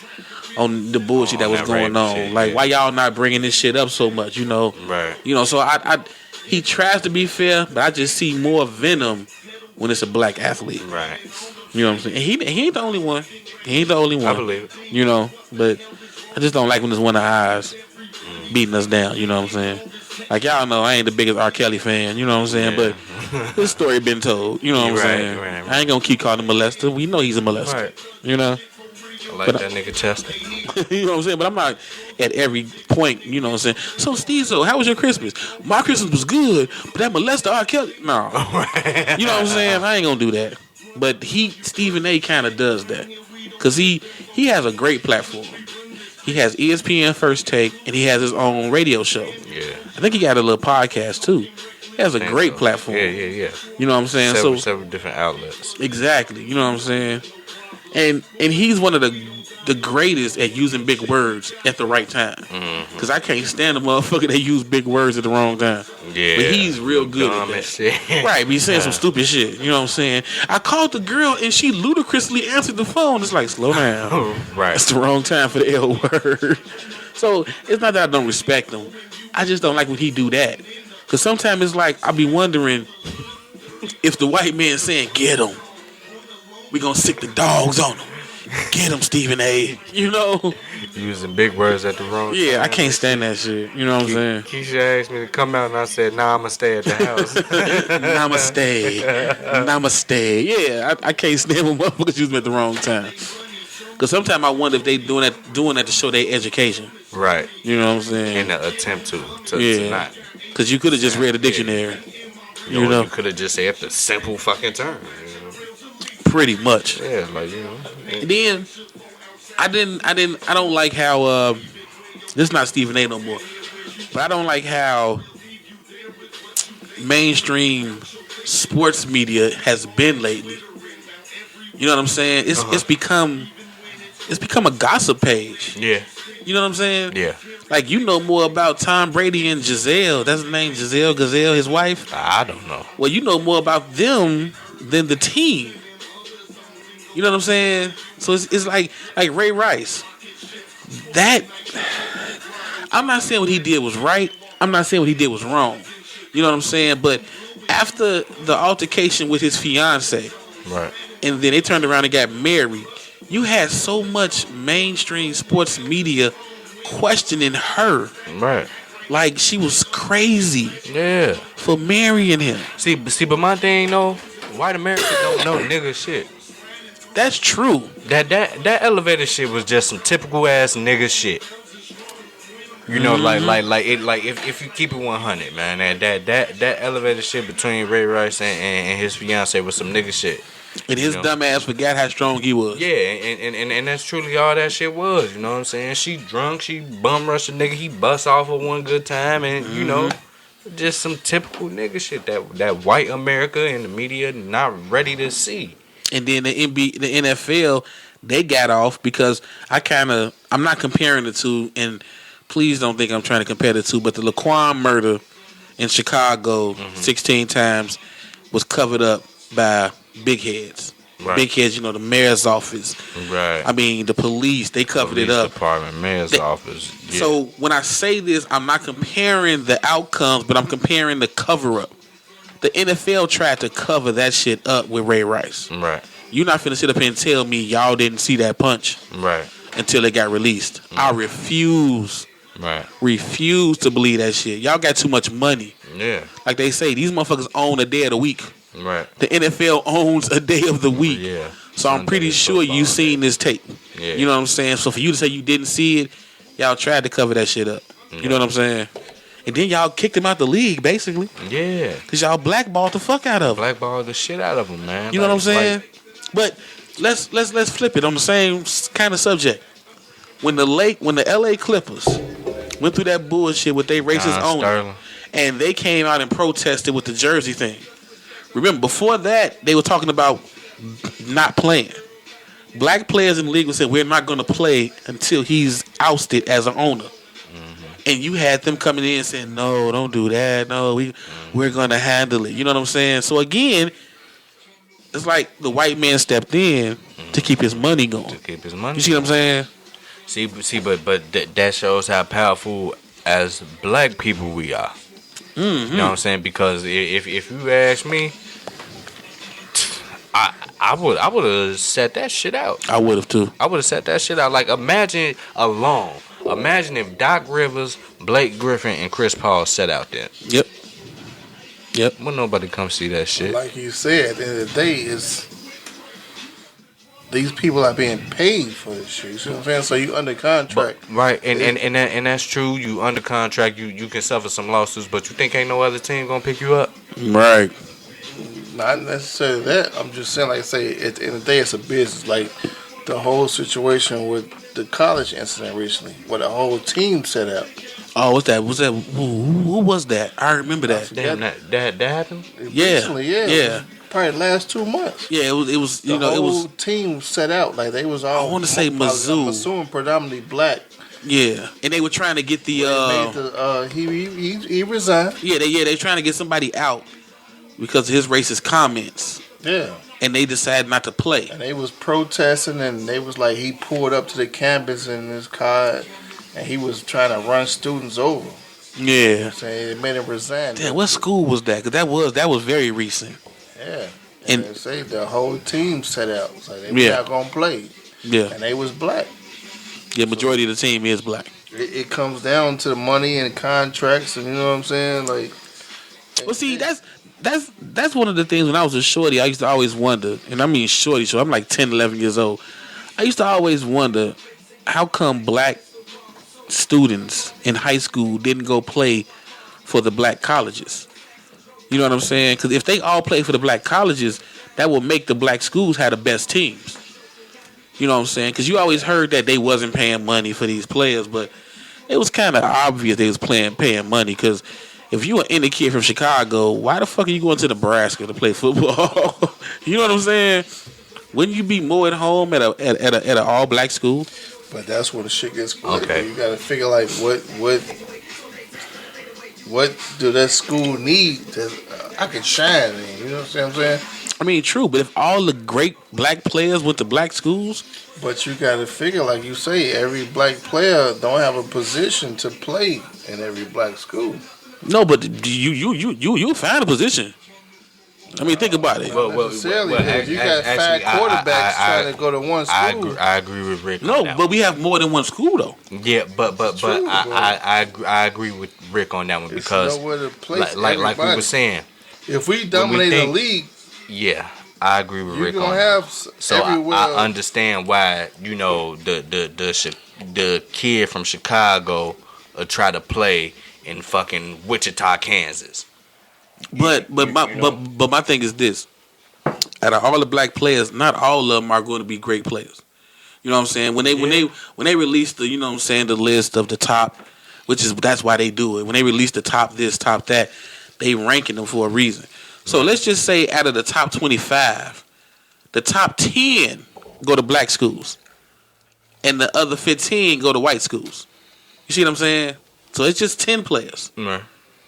on the bullshit that was going on. Shit, like, why y'all not bringing this shit up so much, Right. So he tries to be fair, but I just see more venom when it's a black athlete. Right. You know what I'm saying? And he ain't the only one. He ain't the only one. I believe it. But I just don't like when it's one of eyes beating us down, you know what I'm saying? Like, y'all know I ain't the biggest R. Kelly fan, you know what I'm saying? Yeah. But this story been told, you know what I'm saying? Right. I ain't gonna keep calling him a molester. We know he's a molester, I like that nigga Chester. You know what I'm saying? But I'm not at every point, you know what I'm saying? So, Stezo, how was your Christmas? My Christmas was good, but that molester R. Kelly, no. You know what I'm saying? I ain't gonna do that. But Stephen A kind of does that. Because he has a great platform. He has ESPN First Take, and he has his own radio show. Yeah. I think he got a little podcast, too. He has a great platform. Yeah. You know what I'm saying? Several different outlets. Exactly. You know what I'm saying? And he's one of the greatest at using big words at the right time. Because I can't stand a motherfucker that use big words at the wrong time. Yeah. But he's real good at that. Shit. Right, but he's saying some stupid shit. You know what I'm saying? I called the girl and she ludicrously answered the phone. It's like, slow down. Right. It's the wrong time for the L word. So it's not that I don't respect him. I just don't like when he do that. Because sometimes it's like, I be wondering if the white man saying, get him. We gonna sick the dogs on him. Get him, Stephen A. You know? Using big words at the wrong time. Yeah, I can't stand that shit. You know what I'm saying? Keisha asked me to come out, and I said, "Nah, I'ma stay at the house." Namaste. Namaste. Yeah, I can't stand when motherfuckers use them at the wrong time. Because sometimes I wonder if they doing that to show their education. Right. You know what I'm saying? In the attempt to not. Because you could have just read a dictionary. You know? You could have just said the simple fucking term. You know? Pretty much. Yeah, like, you know. And then I don't like how this is not Stephen A no more. But I don't like how mainstream sports media has been lately. You know what I'm saying? It's become a gossip page. Yeah. You know what I'm saying? Yeah. Like, you know more about Tom Brady and Giselle. That's his name, Giselle Gazelle, his wife. I don't know. Well, you know more about them than the team. You know what I'm saying? So it's like Ray Rice. That, I'm not saying what he did was right. I'm not saying what he did was wrong. You know what I'm saying? But after the altercation with his fiance, right, and then they turned around and got married, you had so much mainstream sports media questioning her. Right. Like she was crazy. Yeah. For marrying him. See, but my thing though, white Americans don't know nigga shit. That's true. That elevator shit was just some typical ass nigga shit. You know, like if you keep it 100, man, that elevator shit between Ray Rice and his fiance was some nigga shit. And his dumb ass forgot how strong he was. Yeah, and that's truly all that shit was. You know what I'm saying? She drunk, she bum rushed a nigga, he bust off of one good time, and you know, just some typical nigga shit that white America and the media not ready to see. And then the NFL, they got off because I'm not comparing the two, and please don't think I'm trying to compare the two, but the Laquan murder in Chicago 16 times was covered up by big heads. Right. Big heads, you know, the mayor's office. Right. I mean, the police, they covered it up. Department, mayor's office. Yeah. So when I say this, I'm not comparing the outcomes, but I'm comparing the cover-up. The NFL tried to cover that shit up with Ray Rice. Right. You're not finna sit up here and tell me y'all didn't see that punch. Right. Until it got released. I refuse. Right. Refuse to believe that shit. Y'all got too much money. Yeah. Like they say, these motherfuckers own a day of the week. Right. The NFL owns a day of the week. Yeah. So I'm pretty sure you seen this tape. Yeah. You know what I'm saying? So for you to say you didn't see it, y'all tried to cover that shit up. Yeah. You know what I'm saying? And then y'all kicked him out the league, basically. Yeah. Because y'all blackballed the fuck out of him. Blackballed the shit out of him, man. You know what I'm saying? But let's flip it on the same kind of subject. When the LA Clippers went through that bullshit with their racist owner, and they came out and protested with the jersey thing. Remember, before that, they were talking about not playing. Black players in the league said, we're not going to play until he's ousted as an owner. And you had them coming in saying, no, don't do that. No, we're going to handle it. You know what I'm saying? So again, it's like the white man stepped in to keep his money going. To keep his money. You see what I'm saying? See, but that shows how powerful as black people we are. Mm-hmm. You know what I'm saying? Because if you ask me, I would have set that shit out. I would have too. I would have set that shit out. Like imagine if Doc Rivers, Blake Griffin, and Chris Paul set out there. Yep. Will nobody come see that shit? Like you said, at the end of the day, these people are being paid for this shit. You see what I'm saying? So you under contract. But, right, and that's true. You under contract, you can suffer some lawsuits, but you think ain't no other team gonna pick you up? Right. Not necessarily that. I'm just saying, like I say, at the end of the day, it's a business. Like the whole situation with the college incident recently, where the whole team set out. Oh, what's that? Who was that? I remember that. Damn, that happened? Recently, yeah. Probably the last 2 months. Yeah, it was. The whole team set out like they was all. I want to say Mizzou. I'm assuming predominantly black. Yeah, and they were trying to get the. He resigned. Yeah, they trying to get somebody out because of his racist comments. Yeah. And they decided not to play. And they was protesting, and they was like he pulled up to the campus in his car, and he was trying to run students over. Yeah. Saying it made him resign. Damn, what school was that? Because that was very recent. Yeah. And they say the whole team set out. So they were not going to play. Yeah. and they was black. Yeah, majority of the team is black. It comes down to the money and contracts, and you know what I'm saying. Like, Well, see, that's one of the things when I was a shorty, I used to always wonder, and I mean shorty, so I'm like 10, 11 years old. I used to always wonder, how come black students in high school didn't go play for the black colleges? You know what I'm saying? Because if they all play for the black colleges, that will make the black schools have the best teams. You know what I'm saying? Because you always heard that they wasn't paying money for these players, but it was kind of obvious they was paying money. Because if you an indie kid from Chicago, why the fuck are you going to Nebraska to play football? You know what I'm saying? Wouldn't you be more at home at an all black school? but that's where the shit gets political. Okay. You got to figure like what do that school need that I can shine in? You know what I'm saying? I mean, true, but if all the great black players went to black schools, But you got to figure, like you say, every black player don't have a position to play in every black school. no, but you find a position. I mean, think about it. Well, Necessarily, if you got five quarterbacks trying to go to one school. I agree with Rick. No, on that but one. we have more than one school though. Yeah, but True, I agree with Rick on that one There's because nowhere to place like we everybody. were saying, If we dominate think- a league, yeah, I agree with you're Rick gonna on have that. So everywhere. I understand why the kid from Chicago try to play in fucking Wichita, Kansas. But my thing is this: out of all the black players, not all of them are going to be great players. You know what I'm saying? When they release the, you know what I'm saying, the list of the top, that's why they do it. When they release the top this, top that, they ranking them for a reason. So let's just say out of the top 25, the top 10 go to black schools, and the other 15 go to white schools. You see what I'm saying? So it's just 10 players. Right.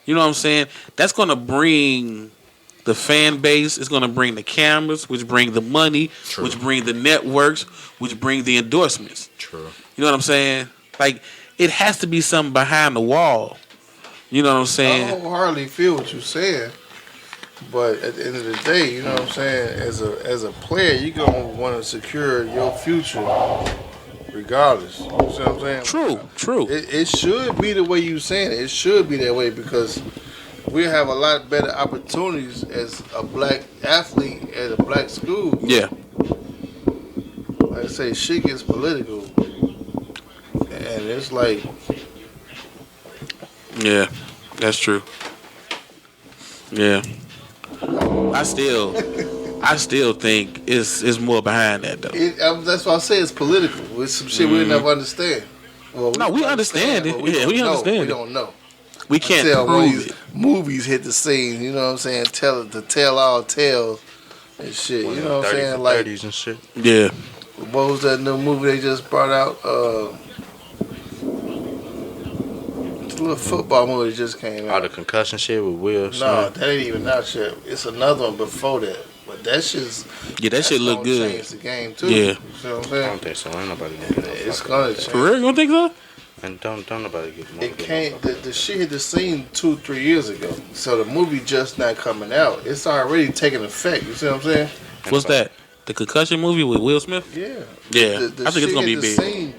You know what I'm saying? That's going to bring the fan base. It's going to bring the cameras, which bring the money, True. which bring the networks, which bring the endorsements. True. You know what I'm saying? Like, it has to be something behind the wall. You know what I'm I saying? wholeheartedly feel what you're saying, but at the end of the day, you know what I'm saying. As a player, you're gonna want to secure your future, regardless. You see what I'm saying? True. It should be the way you saying it. It should be that way because we have a lot better opportunities as a black athlete at a black school. Yeah. Like I say, shit gets political, and it's like. Yeah. That's true. Yeah. I still think it's more behind that though. That's why I say it's political. It's some shit we never understand. Well, No, we understand it. but Yeah, we understand it. We don't know. We can't Until one of prove these it. movies hit the scene, you know what I'm saying? Tell all tales and shit. You know what I'm saying? Like, 30s and shit. Yeah. what was that new movie they just brought out? It's a little football movie that just came All out. the concussion shit with Will Smith. No, that ain't even out yet. It's another one before that. But that shit's Yeah, that shit look gonna good. change the game too. Yeah. You see what I'm I saying? don't think so. Ain't nobody gonna get no It's fucking gonna concussion. change. For real? You don't think so? And don't nobody get It can't. The shit hit the scene 2-3 years ago. So the movie just not coming out. It's already taking effect. You see what I'm saying? What's that? The concussion movie with Will Smith? Yeah. Yeah. The I think it's shit gonna be hit the big. scene,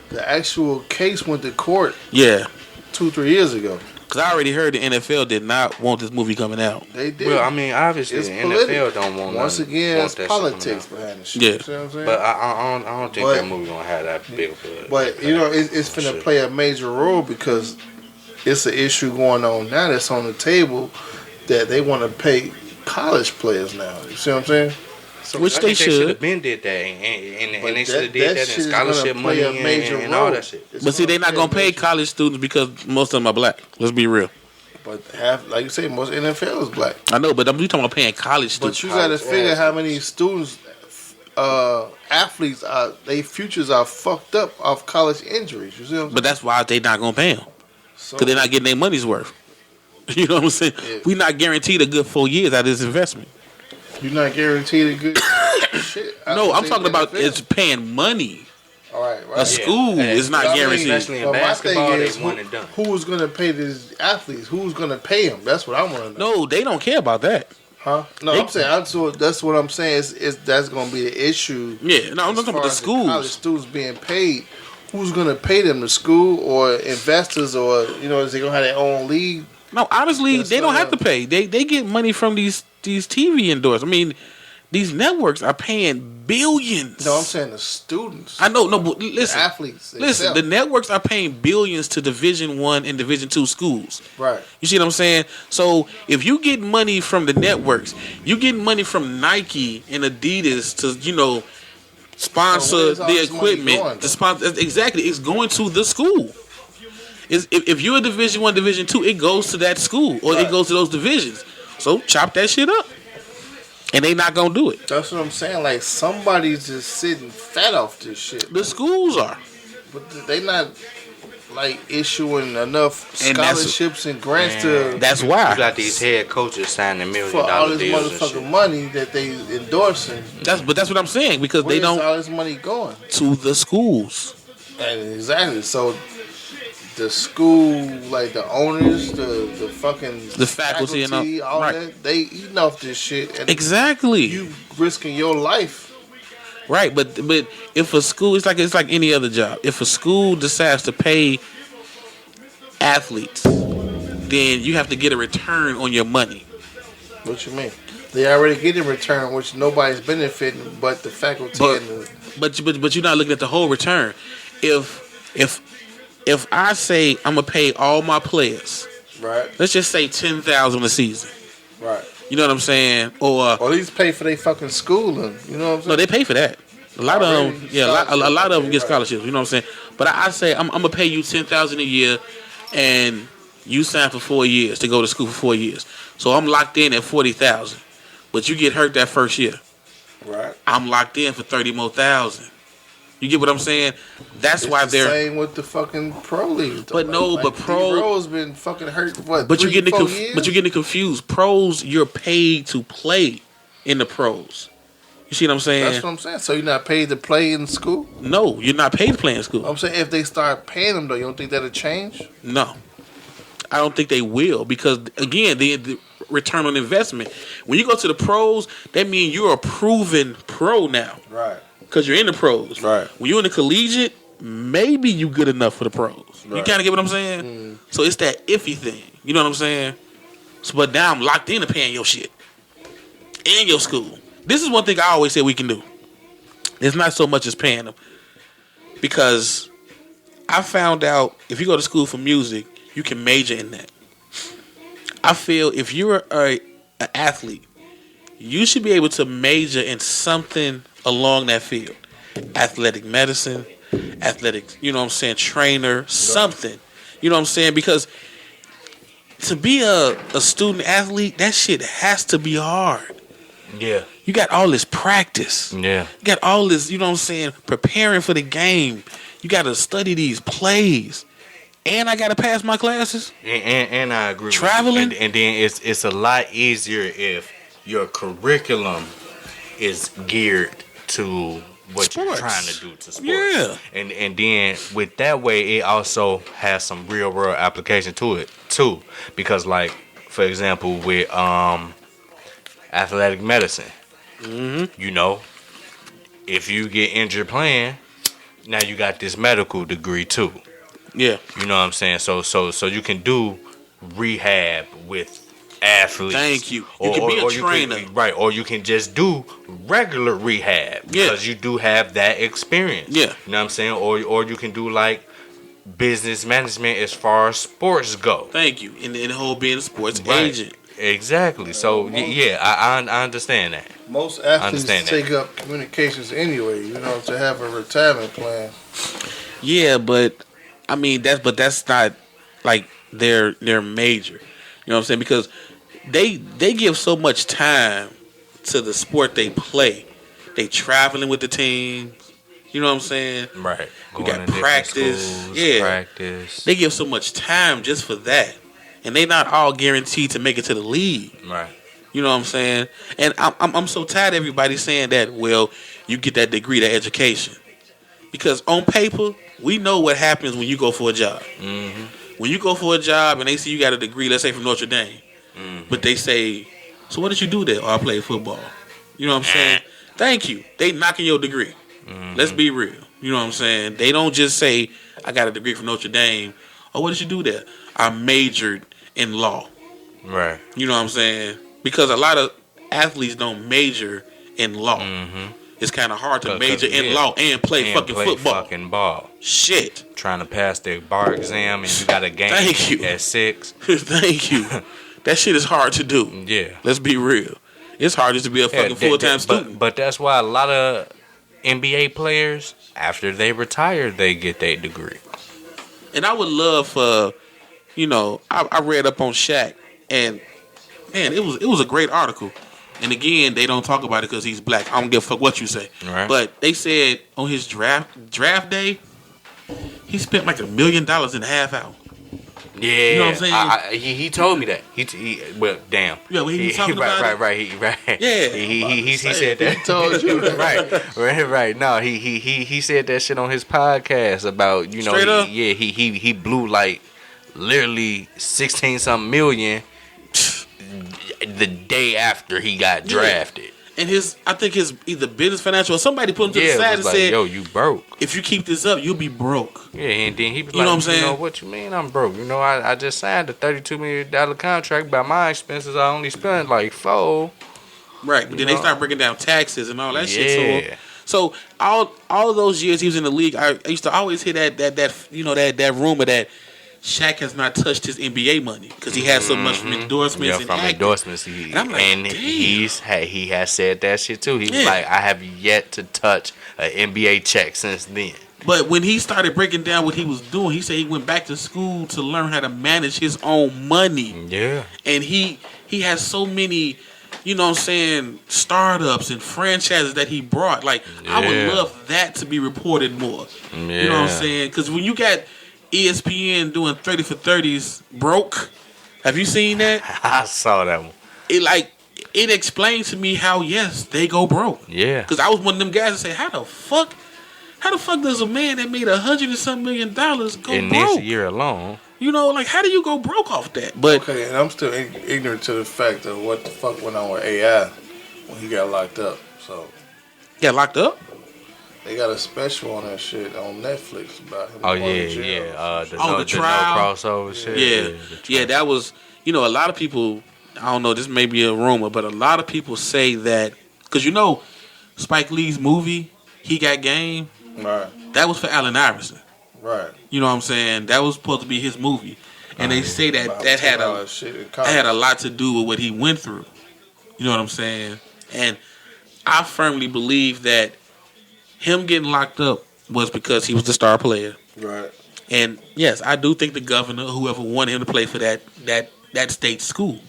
the actual case went to court Yeah. 2-3 years ago. Because I already heard the NFL did not want this movie coming out. They did. Well, I mean, obviously, It's the political. NFL don't want Once nothing- again, want it's that shit coming politics out. behind the shit. Yeah. You see what I'm saying? But I don't think But- that movie gonna have that big of a. But you know, it's finna Shit. play a major role because it's an issue going on now that's on the table that they want to pay college players now. You see what I'm saying? So Which I they think should should. have been did that, and But they should have did that shit in is gonna scholarship play money a major and all role. that shit. It's But see, they're not play a going to pay major- college students because most of them are black. Let's be real. But half, like you say, most NFL is black. I know, but I'm talking about paying college students. But you got to college figure how athletes. many students, athletes, their futures are fucked up off college injuries. You see what I'm saying? But that's why they not going to pay them. So, Because they're not getting their money's worth. You know what I'm saying? Yeah. We not guaranteed a good 4 years out of this investment. you're not guaranteed a good shit. I No, would I'm say talking about NFL. it's paying money. All right, A right. school Yeah. is not But I mean, guaranteed. especially in But my basketball, thing they is, one and done. who's going to pay these athletes? Who's going to pay them? That's what I want to know. No, they don't care about that. Huh? No, I'm saying that's what I'm saying. Is that's going to be the issue. Yeah, no, I'm talking about the schools. College students being paid. Who's going to pay them? The school or investors, or is they going to have their own league? No, honestly, they don't have to pay. They get money from these TV endorsements. I mean, these networks are paying billions. No, I'm saying the students. I know, no, but listen, the athletes. Listen, the networks are paying billions to Division I and Division II schools. Right. You see what I'm saying? So if you get money from the networks, you get money from Nike and Adidas to sponsor the equipment. To sponsor exactly, it's going to the school. If you're a Division I, Division II, it goes to that school or it goes to those divisions. So chop that shit up. And they not gonna do it. That's what I'm saying. Like, somebody's just sitting fat off this shit. The schools are, but they not like issuing enough scholarships and grants to. That's why you got these head coaches signing $1 million for all this deals motherfucking money that they endorsing. That's what I'm saying, because Where they don't. All this money going to the schools. And exactly. So the school, like the owners, the fucking the faculty and all right. that, they eating off this shit. And exactly. You risking your life. Right, but if a school, it's like any other job. If a school decides to pay athletes, then you have to get a return on your money. What you mean? They already get a return, which nobody's benefiting but the faculty. But you're not looking at the whole return. If I say I'm gonna pay all my players, right? Let's just say $10,000 a season, right? You know what I'm saying? Or at least pay for their fucking schooling. You know what I'm saying? No, they pay for that. A lot of them, a lot of them get scholarships. You know what I'm saying? But I say I'm gonna pay you $10,000 a year, and you sign for 4 years to go to school for 4 years. So I'm locked in at $40,000, but you get hurt that first year. Right. I'm locked in for $30,000 more. You get what I'm saying? That's why they're same with the fucking pro league. But no, but pro's been fucking hurt. What? But you're getting confused. Pros, you're paid to play in the pros. You see what I'm saying? That's what I'm saying. So you're not paid to play in school? No, you're not paid to play in school. I'm saying if they start paying them though, you don't think that'll change? No, I don't think they will, because again, the return on investment. When you go to the pros, that means you're a proven pro now. Right. Because you're in the pros. Right. When you're in the collegiate, maybe you good enough for the pros. Right. You kind of get what I'm saying? Mm. So it's that iffy thing. You know what I'm saying? So, but now I'm locked into paying your shit. And your school. This is one thing I always say we can do. It's not so much as paying them. Because I found out if you go to school for music, you can major in that. I feel if you're an athlete, you should be able to major in something along that field. Athletic medicine, athletics, you know what I'm saying, trainer, something. You know what I'm saying? Because to be a student athlete, that shit has to be hard. Yeah. You got all this practice. Yeah. You got all this, you know what I'm saying, preparing for the game. You got to study these plays. And I got to pass my classes. And I agree. Traveling. And then it's a lot easier if your curriculum is geared to what sports. You're trying to do to sports. Yeah. And then with that way, it also has some real world application to it too. Because like, for example, with athletic medicine, you know, if you get injured playing, now you got this medical degree too. Yeah. You know what I'm saying? So you can do rehab with athletes. Thank you. You can be a trainer. Right. Or you can just do regular rehab because you do have that experience. Yeah. You know what I'm saying? Or you can do like business management as far as sports go. Thank you. And the whole being a sports agent. Exactly. So yeah, I understand that. Most athletes take up communications anyway, you know, to have a retirement plan. Yeah, but I mean that's not like their major. You know what I'm saying? Because they give so much time to the sport they play. They traveling with the team. You know what I'm saying? Right. You got practice. Practice. They give so much time just for that. And they not all guaranteed to make it to the league. Right. You know what I'm saying? And I'm so tired of everybody saying that, well, you get that degree, that education. Because on paper, we know what happens when you go for a job. Mm-hmm. When you go for a job and they see you got a degree, let's say from Notre Dame, but they say So what did you do there? Oh, I played football. You know what I'm saying? Thank you. They knocking your degree. Let's be real. You know what I'm saying? They don't just say, I got a degree from Notre Dame. Oh, what did you do there? I majored in law. Right. You know what I'm saying? Because a lot of athletes don't major in law. It's kind of hard to major in law and play football. Fucking ball. Shit. Trying to pass the bar exam and you got a game Thank you. at 6. Thank you. That shit is hard to do. Yeah. Let's be real. It's hard just to be a fucking full-time student. But that's why a lot of NBA players, after they retire, they get their degree. And I would love for, I read up on Shaq, and man, it was a great article. And again, they don't talk about it because he's black. I don't give a fuck what you say. Right. But they said on his draft day, he spent like $1 million in a half hour. Yeah, you know what I'm saying? He told me that. Well, damn. Yeah, when he was talking about right. Yeah, he said that. He told you that. right. No, he said that shit on his podcast about Straight up? he blew like literally 16 something million the day after he got drafted. And I think his either business financial or somebody put him to the side and said, "Yo, you broke. If you keep this up, you'll be broke." Yeah, and then he was you know what I'm saying? What you mean I'm broke? I just signed a $32 million contract, but my expenses I only spent like $4. Right, but then they start breaking down taxes and all that shit. So all of those years he was in the league, I used to always hear that rumor that Shaq has not touched his NBA money because he has so much from endorsements and acting. Endorsements. And I'm like, damn. He has said that shit too. He was like, I have yet to touch an NBA check since then. But when he started breaking down what he was doing, he said he went back to school to learn how to manage his own money. Yeah. And he has so many, startups and franchises that he brought. Like, I would love that to be reported more. Yeah. You know what I'm saying? Because when you got ESPN doing 30 for 30s broke, have you seen that? I saw that one. It explained to me how, yes, they go broke. Yeah. Because I was one of them guys that say, how the fuck does a man that made $100 and some million go in broke? this year alone? How do you go broke off that? But okay, and I'm still ignorant to the fact of what the fuck went on with AI when he got locked up. So got locked up? They got a special on that shit on Netflix about him. Oh going to jail. The trial? No crossover shit. Yeah, that was. A lot of people. I don't know. This may be a rumor, but a lot of people say that because Spike Lee's movie, He Got Game. Right. That was for Allen Iverson. Right. You know what I'm saying? That was supposed to be his movie, and they say that had a lot to do with what he went through. You know what I'm saying? And I firmly believe that him getting locked up was because he was the star player. Right. And yes, I do think the governor, whoever wanted him to play for that state school,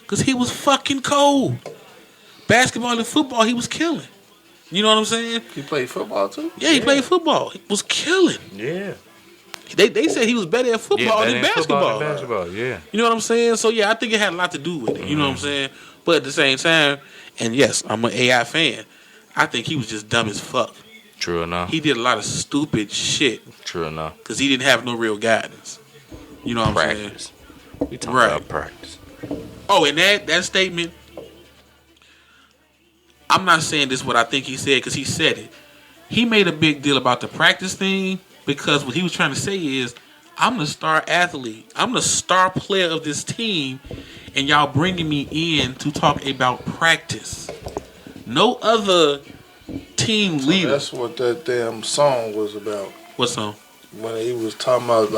because he was fucking cold. Basketball and football, he was killing. You know what I'm saying? He played football too? Yeah, he played football. He was killing. Yeah. They said he was better at football than basketball. Yeah. You know what I'm saying? So yeah, I think it had a lot to do with it. You know what I'm saying? But at the same time, and yes, I'm an AI fan. I think he was just dumb as fuck. True enough. He did a lot of stupid shit. True enough. Because he didn't have no real guidance. You know what I'm saying? We talking about practice. Oh, and that statement, I'm not saying this what I think he said because he said it. He made a big deal about the practice thing because what he was trying to say is, I'm the star athlete. I'm the star player of this team, and y'all bringing me in to talk about practice. No other team leader. That's what that damn song was about. What song? When he was talking about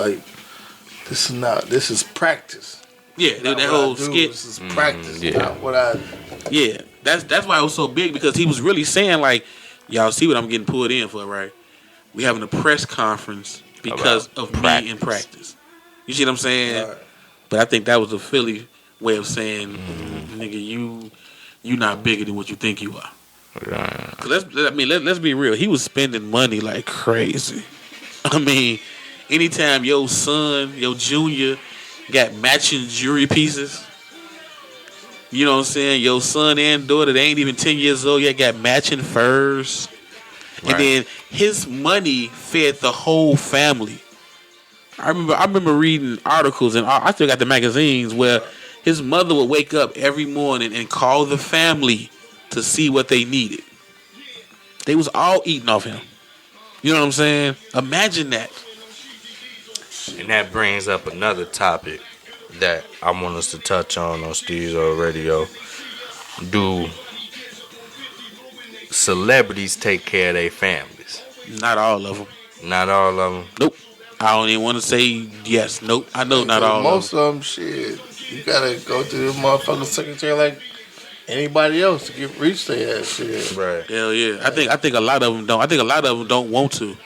this is practice. Yeah, that whole skit. This is practice, not what I. Yeah, that's why it was so big because he was really saying like, y'all see what I'm getting pulled in for, right? We having a press conference because of me in practice. You see what I'm saying? Right. But I think that was a Philly way of saying, nigga, you not bigger than what you think you are. Yeah. Let's be real. He was spending money like crazy. I mean, anytime your son, your junior, got matching jewelry pieces, you know what I'm saying? Your son and daughter, they ain't even 10 years old yet, got matching furs. Right. And then his money fed the whole family. I remember reading articles, and I still got the magazines where His mother would wake up every morning and call the family to see what they needed. They was all eating off him. You know what I'm saying? Imagine that. And that brings up another topic that I want us to touch on Stezo Radio. Do celebrities take care of their families? Not all of them. Not all of them. Nope. I don't even want to say yes. Nope. I know not all most of them. Most of them, shit, you gotta go through the motherfucking secretary like anybody else to get reach their ass shit. Right. Hell yeah. I think a lot of them don't. I think a lot of them don't want to.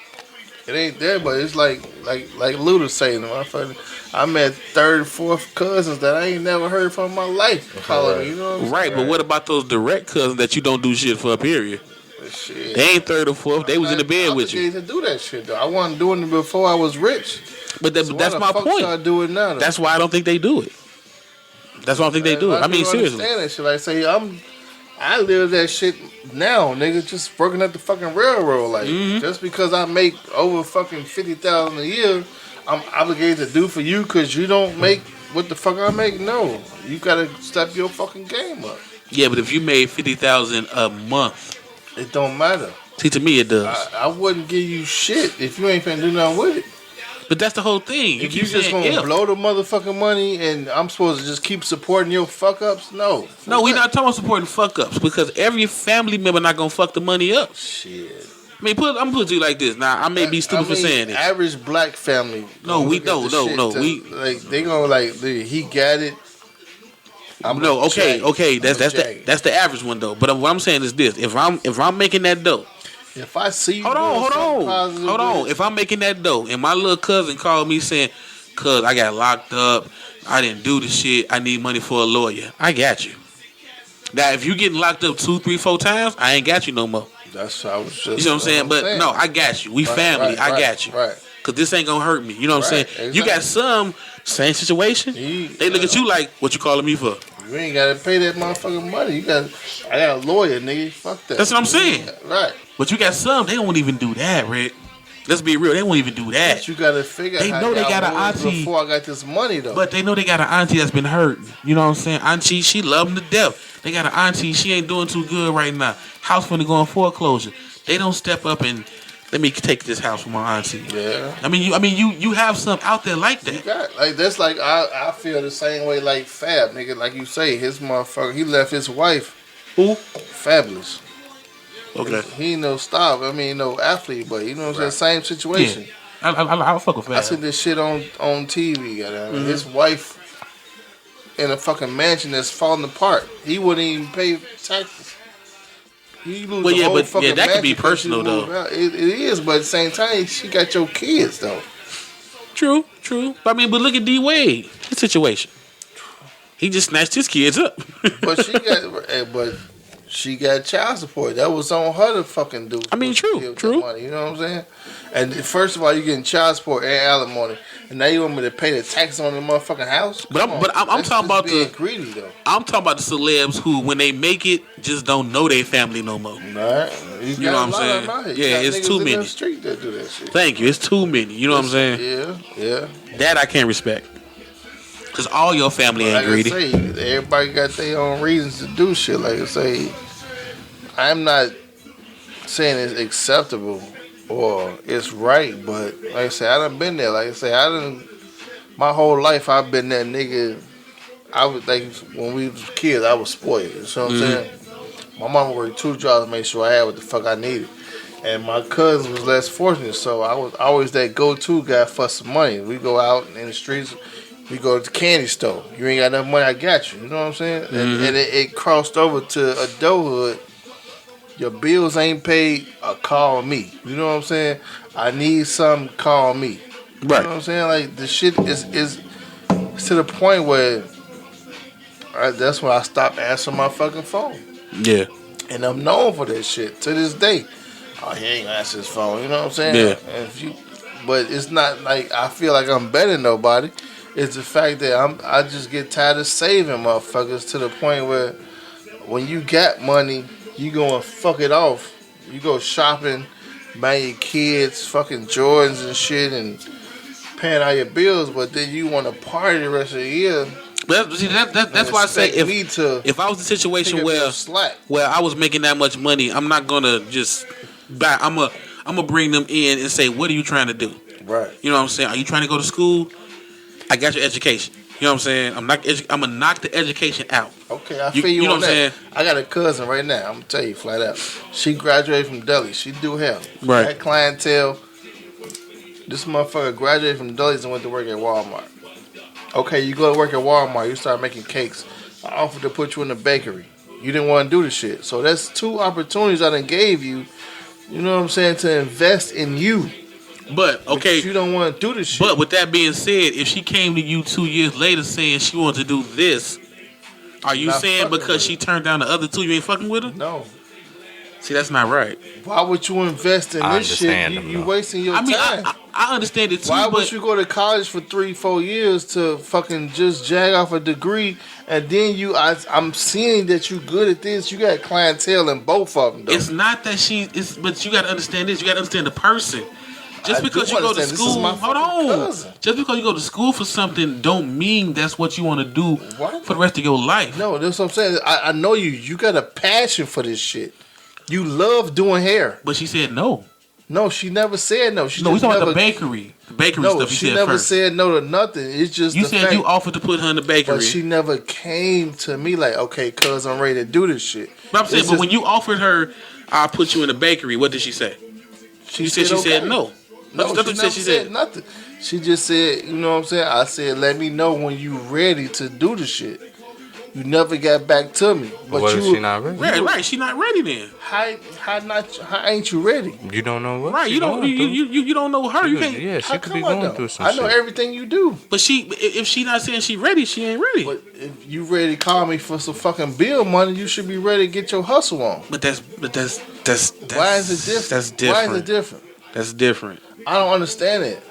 It ain't there, but it's like Luda saying, motherfucker. I met third, fourth cousins that I ain't never heard from in my life calling me. You know what I'm saying? Right, but what about those direct cousins that you don't do shit for, period? Shit. They ain't third or fourth. They was in the bed with you. To do that shit though. I wasn't doing it before I was rich. But that's my point. I do it now. Though? That's why I don't think they do it. That's why I don't think they do it. I mean, seriously. Understand that shit. Like say I live that shit now, nigga. Just working at the fucking railroad. Like just because I make over fucking $50,000 a year, I'm obligated to do for you because you don't make what the fuck I make. No, you gotta step your fucking game up. Yeah, but if you made $50,000 a month, it don't matter. See, to me, it does. I wouldn't give you shit if you ain't finna do nothing with it. But that's the whole thing. If you just gonna blow the motherfucking money and I'm supposed to just keep supporting your fuck ups, no. No, we not talking about supporting fuck ups because every family member not gonna fuck the money up. Shit. I mean, I'm put you like this. Now I may be stupid for saying it. Average black family. No, we no. We like they gonna like he got it. Okay. That's the average one though. But what I'm saying is this: if I'm making that dough. If I see you hold on. If I'm making that dough and my little cousin called me saying, "Cuz I got locked up, I didn't do the shit, I need money for a lawyer," I got you. Now, if you getting locked up 2, 3, 4 times, I ain't got you no more. That's what I was just. You know what I'm saying? But no, I got you. We family. I got you. Right. Cause this ain't gonna hurt me. You know what I'm saying? Exactly. You got some same situation. They look at you like, "What you calling me for?" You ain't gotta pay that motherfucking money. I got a lawyer, nigga. Fuck that. That's what I'm saying. Right. But you got some. They won't even do that, Rick. Let's be real. They won't even do that. But you gotta figure. They know they got an auntie before I got this money though. But they know they got an auntie that's been hurt. You know what I'm saying? Auntie, she love them to death. They got an auntie. She ain't doing too good right now. House finna go in foreclosure. They don't step up and let me take this house from my auntie. Yeah. I mean, you have some out there like that. You got, like that's like I feel the same way like Fab, nigga. Like you say, his motherfucker, he left his wife. Who? Fabulous. Okay. He ain't no star. I mean, no athlete, but you know what I'm saying? Same situation. Yeah. I fuck with Fab. I see this shit on TV. His wife in a fucking mansion that's falling apart. He wouldn't even pay taxes. He lose the whole fucking that could be personal though. It is, but at the same time, she got your kids though. True. But look at D Wade. His situation. He just snatched his kids up. but she got child support. That was on her to fucking do. I mean, true. Money, you know what I'm saying? And first of all, you getting child support and alimony, and now you want me to pay the tax on the motherfucking house? But I'm talking about being greedy though. I'm talking about the celebs who, when they make it, just don't know their family no more. Right. You know what I'm saying? Yeah, it's too many. In the street that do that shit. Thank you. It's too many. You know what I'm saying? Yeah. That I can't respect. Cause all your family ain't greedy. Like I say, everybody got their own reasons to do shit. Like I say, I'm not saying it's acceptable or it's right, but like I say, I done been there. Like I say, my whole life I've been that nigga. I was like, when we was kids, I was spoiled. You know what I'm saying? My mama worked 2 jobs to make sure I had what the fuck I needed. And my cousin was less fortunate, so I was always that go-to guy for some money. We go out in the streets, we go to the candy store. You ain't got enough money, I got you. You know what I'm saying? And it crossed over to adulthood. Your bills ain't paid, call me. You know what I'm saying? I need something, call me. Right. You know what I'm saying? Like, the shit is to the point where that's when I stopped answering my fucking phone. Yeah. And I'm known for this shit to this day. Oh, he ain't gonna answer his phone. You know what I'm saying? Yeah. But it's not like I feel like I'm better than nobody. It's the fact that I just get tired of saving motherfuckers to the point where when you got money, you gonna fuck it off. You go shopping, buy your kids fucking Jordans and shit and paying all your bills, but then you want to party the rest of the year. But that's why I say if I was in a situation where I was making that much money, I'm not gonna just buy. I'm gonna bring them in and say, what are you trying to do? Right. You know what I'm saying? Are you trying to go to school? I got your education. You know what I'm saying? I'm gonna knock the education out. Okay, I feel you know on what I'm that. saying? I got a cousin right now. I'm gonna tell you flat out. She graduated from Deli. She do hair. Right. That clientele. This motherfucker graduated from Deli's and went to work at Walmart. Okay, you go to work at Walmart. You start making cakes. I offered to put you in the bakery. You didn't want to do the shit. So that's 2 opportunities I done gave you. You know what I'm saying? To invest in you. But okay, you don't want to do this shit. But with that being said, if she came to you 2 years later saying she wanted to do this, are you saying because she turned down the other 2, you ain't fucking with her? No. See, that's not right. Why would you invest in this shit? You wasting your time. I understand it too. Why would you go to college for 3-4 years to fucking just jag off a degree, and then I'm seeing that you good at this. You got clientele in both of them. Though. It's not that but you got to understand this. You got to understand the person. Just because you go to school, hold on. Just because you go to school for something, don't mean that's what you want to do for the rest of your life. No, that's what I'm saying. I know you. You got a passion for this shit. You love doing hair. But she said no. No, she never said no. We talking about the bakery. The bakery stuff you said she never first. said no to nothing. It's just you said you offered to put her in the bakery. But she never came to me like, okay, cuz I'm ready to do this shit. But I'm saying, when you offered her, I'll put you in the bakery, what did she say? She said no. No, she said nothing. She just said, you know what I'm saying? I said, let me know when you ready to do the shit. You never got back to me. But what if she not ready? Right, she not ready then. How ain't you ready? You don't know what? Right, you don't know her. You can't. Yeah, she could be going through some shit. I know everything you do. But if she not saying she ready, she ain't ready. But if you ready to call me for some fucking bill money, you should be ready to get your hustle on. But that's why is it different? That's different. Why is it different? That's different. I don't understand it.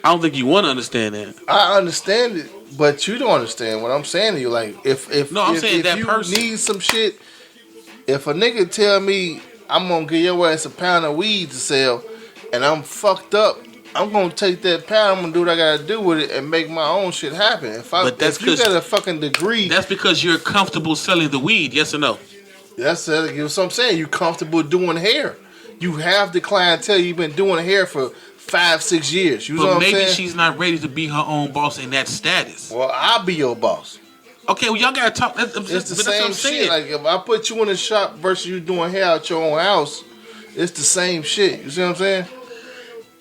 I don't think you want to understand that. I understand it, but you don't understand what I'm saying to you. Like, if you need some shit, if a nigga tell me I'm gonna give your ass a pound of weed to sell, and I'm fucked up, I'm gonna take that pound. I'm gonna do what I gotta do with it and make my own shit happen. If you got a fucking degree, that's because you're comfortable selling the weed. Yes or no? That's what I'm saying. You comfortable doing hair. You have the clientele. You've been doing hair for 5-6 years. You know what I'm saying? But maybe she's not ready to be her own boss in that status. Well, I'll be your boss. Okay, well, y'all gotta talk. It's the same shit. Like, if I put you in the shop versus you doing hair at your own house, it's the same shit. You see what I'm saying?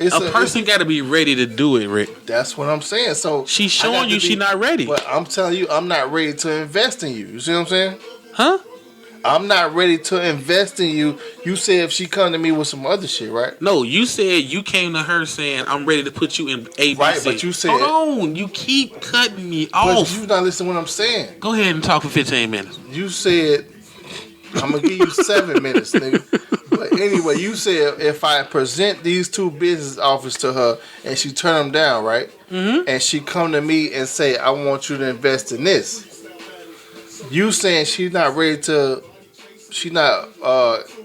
A person got to be ready to do it, Rick. That's what I'm saying. So she's showing you she's not ready. But I'm telling you, I'm not ready to invest in you. You see what I'm saying? Huh? I'm not ready to invest in you. You said if she come to me with some other shit, right? No, you said you came to her saying, I'm ready to put you in ABC. Right, but you said... Hold on, you keep cutting me off. But you not listening to what I'm saying. Go ahead and talk for 15 minutes. You said, I'm going to give you 7 minutes, nigga. But anyway, you said if I present these 2 business offers to her and she turn them down, right? Mm-hmm. And she come to me and say, I want you to invest in this. You saying she's not ready to... She's not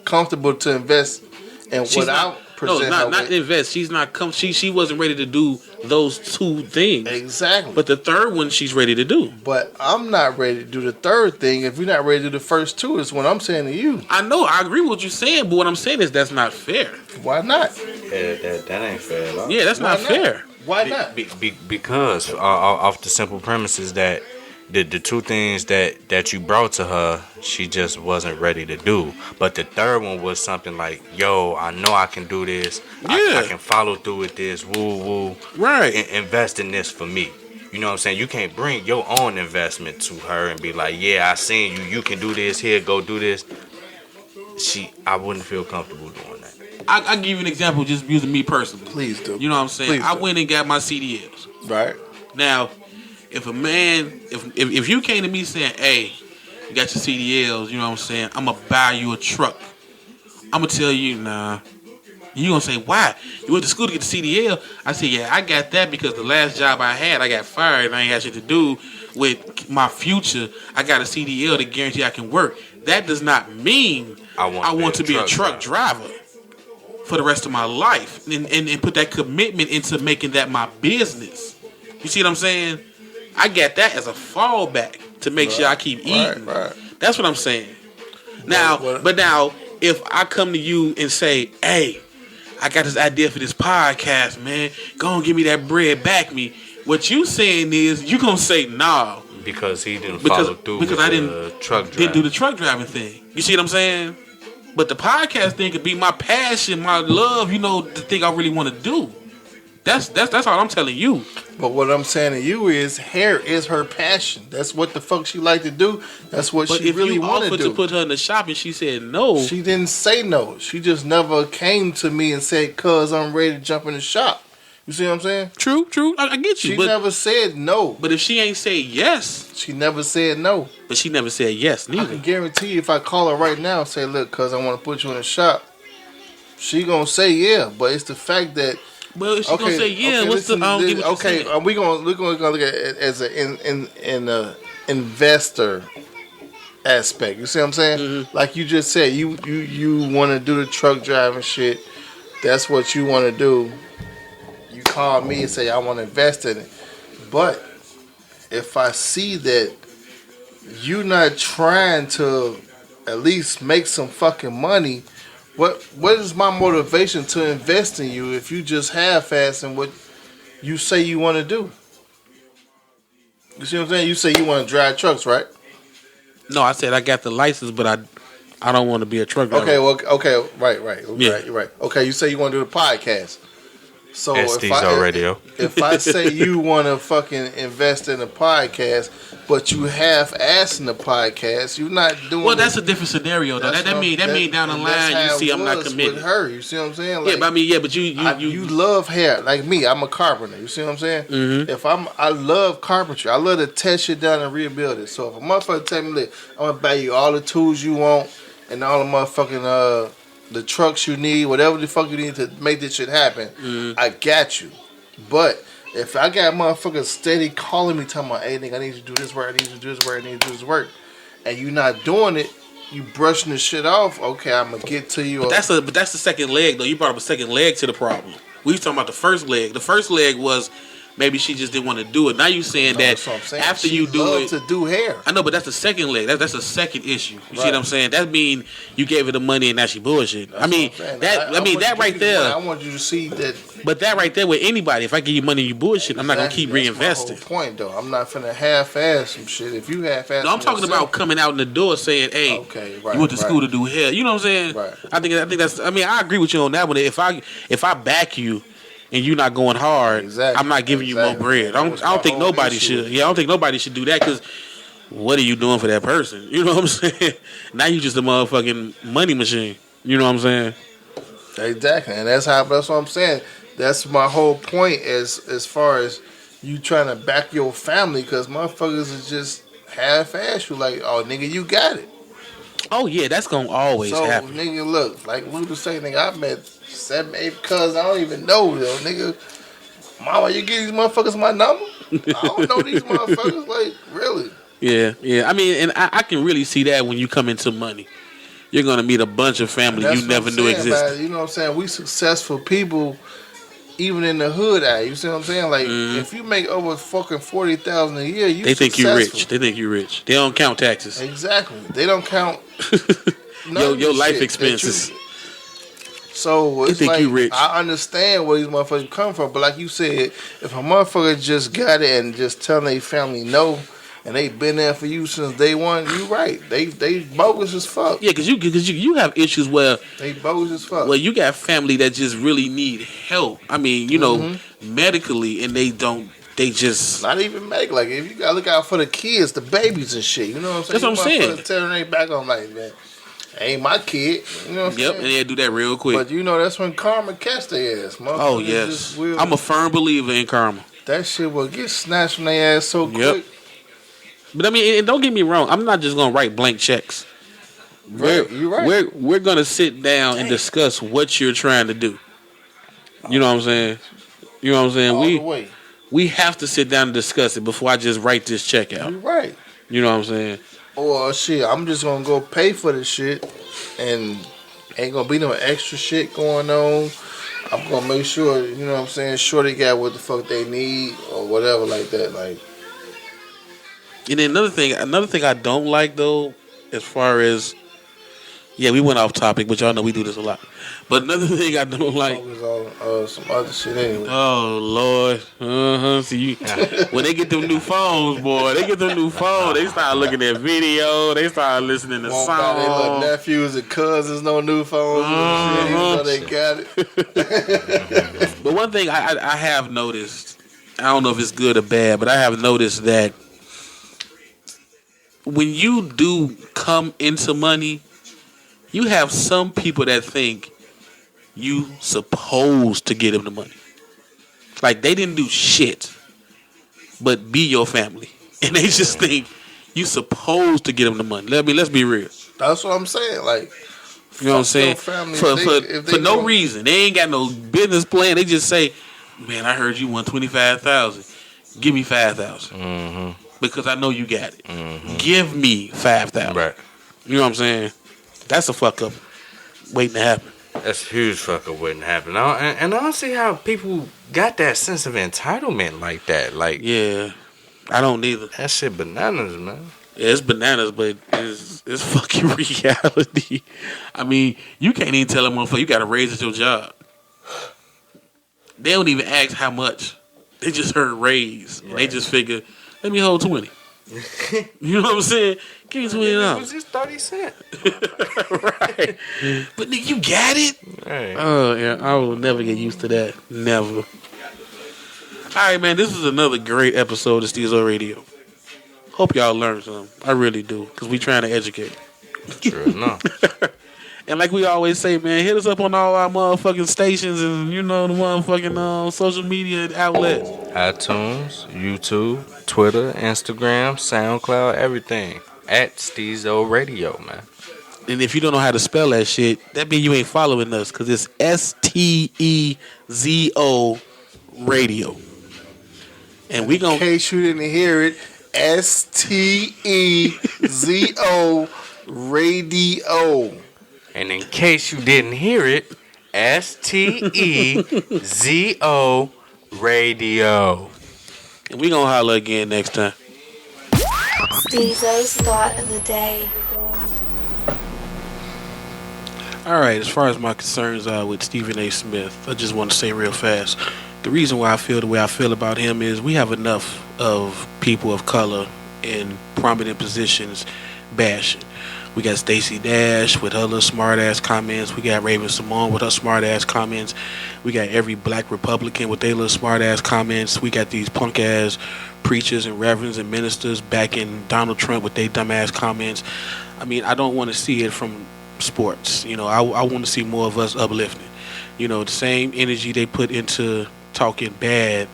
comfortable to invest in what I present. No, not invest. She's not She wasn't ready to do those 2 things. Exactly. But the third one, she's ready to do. But I'm not ready to do the third thing. If you're not ready to do the first 2, is what I'm saying to you. I know. I agree with what you're saying, but what I'm saying is that's not fair. Why not? Yeah, that ain't fair at all. Yeah, that's not fair. Why not? Because off the simple premises that the 2 things that you brought to her, she just wasn't ready to do. But the third one was something like, yo, I know I can do this. Yeah. I can follow through with this. Woo, woo. Right. Invest in this for me. You know what I'm saying? You can't bring your own investment to her and be like, yeah, I seen you. You can do this. Here, go do this. I wouldn't feel comfortable doing that. I'll give you an example, just using me personally. Please do. You know what I'm saying? I went and got my CDLs. Right. Now, if a man, if you came to me saying, hey, you got your CDLs, you know what I'm saying, I'm going to buy you a truck. I'm going to tell you, nah. You going to say, why? You went to school to get the CDL? I said, yeah, I got that because the last job I had, I got fired and I ain't had shit to do with my future. I got a CDL to guarantee I can work. That does not mean I want to be a truck driver for the rest of my life and put that commitment into making that my business. You see what I'm saying? I got that as a fallback to make sure I keep eating. Right. That's what I'm saying. Now, but now, if I come to you and say, "Hey, I got this idea for this podcast, man. Go and give me that bread, back me." What you saying is you gonna say nah because he didn't follow through because with I the truck driving. didn't do the truck driving thing. You see what I'm saying? But the podcast thing could be my passion, my love. You know, the thing I really want to do. That's all I'm telling you. But what I'm saying to you is, hair is her passion. That's what the fuck she like to do. That's what she really want to do. But if you offered to put her in the shop and she said no, she didn't say no. She just never came to me and said, "Cuz I'm ready to jump in the shop." You see what I'm saying? True. I get you. She never said no. But if she ain't say yes, she never said no. But she never said yes neither. I can guarantee you, if I call her right now and say, "Look, cuz I want to put you in the shop," she gonna say yeah. But it's the fact that. Well, if she gonna say yeah, what's the? I don't get what you're saying. We're gonna look at it as an investor aspect. You see what I'm saying? Mm-hmm. Like you just said, you want to do the truck driving shit. That's what you want to do. You call me and say I want to invest in it. But if I see that you not trying to at least make some fucking money. What is my motivation to invest in you if you just half-assing what you say you want to do? You see what I'm saying? You say you want to drive trucks, right? No, I said I got the license, but I don't want to be a truck driver. Okay, right. Yeah. Right. Okay, you say you want to do the podcast. So Stezo Radio. If I say you want to fucking invest in a podcast, but you half-assing the podcast, you're not doing. Well, that's a different scenario, though. That mean down the line, you see, I'm not committed. With her, you see what I'm saying? Like, but you love hair, like me. I'm a carpenter. You see what I'm saying? Mm-hmm. I love carpentry. I love to tear shit down and rebuild it. So if a motherfucker tell me, look, I'm gonna buy you all the tools you want and all the motherfucking the trucks you need, whatever the fuck you need to make this shit happen, I got you. But if I got motherfuckers steady calling me, talking about, "Hey, nigga, I need you to do this work, I need you to do this work, I need you to do this work," and you not doing it, you brushing the shit off, okay, I'm gonna get to you. But that's the second leg, though. You brought up a second leg to the problem. We was talking about the first leg. The first leg was maybe she just didn't want to do it. Now you saying that after you do it, to do hair. I know, but that's the second leg. That's a second issue. You see what I'm saying? That mean you gave her the money and now she bullshit. I mean that right there. I want you to see that. But that right there with anybody, if I give you money and you bullshit, I'm not gonna keep reinvesting. That's my whole point, though. I'm not finna half-ass some shit. If you half-ass, no, I'm talking about coming out in the door saying, "Hey, you went to school to do hair." You know what I'm saying? Right. I think that's. I mean, I agree with you on that one. If I back you and you're not going hard, I'm not giving you more bread. I don't think nobody should. Yeah, I don't think nobody should do that because what are you doing for that person? You know what I'm saying? Now you just a motherfucking money machine. You know what I'm saying? Exactly, and that's what I'm saying. That's my whole point as far as you trying to back your family, because motherfuckers is just half-ass you like, "Oh, nigga, you got it." Oh yeah, that's gonna always happen. So, nigga, look, like Luther say, nigga, I met 7, 8 cousins I don't even know, though, nigga. Mama, you give these motherfuckers my number? I don't know these motherfuckers, like, really. Yeah. I mean, and I can really see that when you come into money. You're gonna meet a bunch of family you never knew existed. You know what I'm saying? We successful people, even in the hood. You see what I'm saying? Like, if you make over fucking 40,000 a year, they think you rich. They think you rich. They don't count taxes. Exactly. They don't count your life expenses. So it's think like, you rich. I understand where these motherfuckers come from, but like you said, if a motherfucker just got it and just telling their family no, and they been there for you since day one, you right. They bogus as fuck. Yeah, because you have issues where they bogus as fuck. Well, you got family that just really need help. I mean, you know, medically, and they just not even medical. Like, if you gotta look out for the kids, the babies and shit. You know what I'm saying? That's what I'm saying. Telling they back on like, man, ain't my kid. You know what I'm saying? And they do that real quick. But you know, that's when karma catch their ass. Oh yes, I'm a firm believer in karma. That shit will get snatched from their ass so quick. But I mean, and don't get me wrong. I'm not just gonna write blank checks. You're right. We're gonna sit down and discuss what you're trying to do. You know what I'm saying? You know what I'm saying? All the way. We have to sit down and discuss it before I just write this check out. You're right. You know what I'm saying? Or shit, I'm just gonna go pay for this shit, and ain't gonna be no extra shit going on. I'm gonna make sure, you know what I'm saying, sure they got what the fuck they need or whatever like that. Like, And then another thing I don't like though, as far as we went off topic, but y'all know we do this a lot. But another thing I don't like. Focus on some other shit anyway. Oh Lord, See, when they get them new phones, boy, they start looking at video, they start listening to Won't buy their little songs. nephews and cousins no new phones and shit, even though they got it. But one thing I have noticed, I don't know if it's good or bad, but I have noticed that when you do come into money, you have some people that think you supposed to get them the money. Like they didn't do shit, but be your family, and they just think you supposed to get them the money. Let's be real. That's what I'm saying. Like, you know what I'm saying? Family, For no reason, they ain't got no business plan. They just say, "Man, I heard you won 25,000. Give me 5,000 because I know you got it. Give me 5,000." Right. You know what I'm saying? That's a fuck up waiting to happen. That's a huge fuck up waiting to happen. And I don't see how people got that sense of entitlement like that. Like, Yeah, I don't either. that shit bananas, man. Yeah, it's bananas, but it's fucking reality. I mean, you can't even tell a motherfucker you got to raise at your job. They don't even ask how much. They just heard raise. And they just figure, let me hold 20. You know what I'm saying? Give me $20. It was just 30 cents. Right. But nigga, you got it? Right. Oh, yeah. I will never get used to that. Never. All right, man. This is another great episode of Stezo Radio. Hope y'all learned something. I really do. Because we trying to educate. Sure enough. And like we always say, man, hit us up on all our motherfucking stations and, the motherfucking social media outlets. iTunes, YouTube, Twitter, Instagram, SoundCloud, everything. At Stezo Radio, man. And if you don't know how to spell that shit, that means you ain't following us because it's STEZO Radio. And we In gonna case you didn't hear it, STEZO Radio. And in case you didn't hear it, STEZO Radio. and we gonna holler again next time. Stezo's thought of the day. All right, as far as my concerns are with Stephen A. Smith, I just want to say real fast, the reason why I feel the way I feel about him is we have enough of people of color in prominent positions bashing. We got Stacey Dash with her little smart ass comments. We got Raven Simone with her smart ass comments. We got every black Republican with their little smart ass comments. We got these punk ass preachers and reverends and ministers backing Donald Trump with their dumb ass comments. I mean, I don't want to see it from sports. I want to see more of us uplifting. The same energy they put into talking bad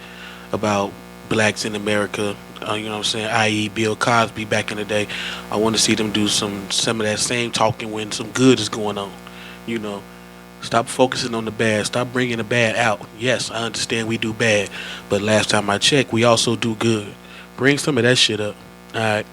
about blacks in America, you know what I'm saying, i.e. Bill Cosby back in the day. I want to see them do some of that same talking when some good is going on. Stop focusing on the bad. Stop bringing the bad out. Yes, I understand we do bad, but last time I checked, we also do good. Bring some of that shit up. All right.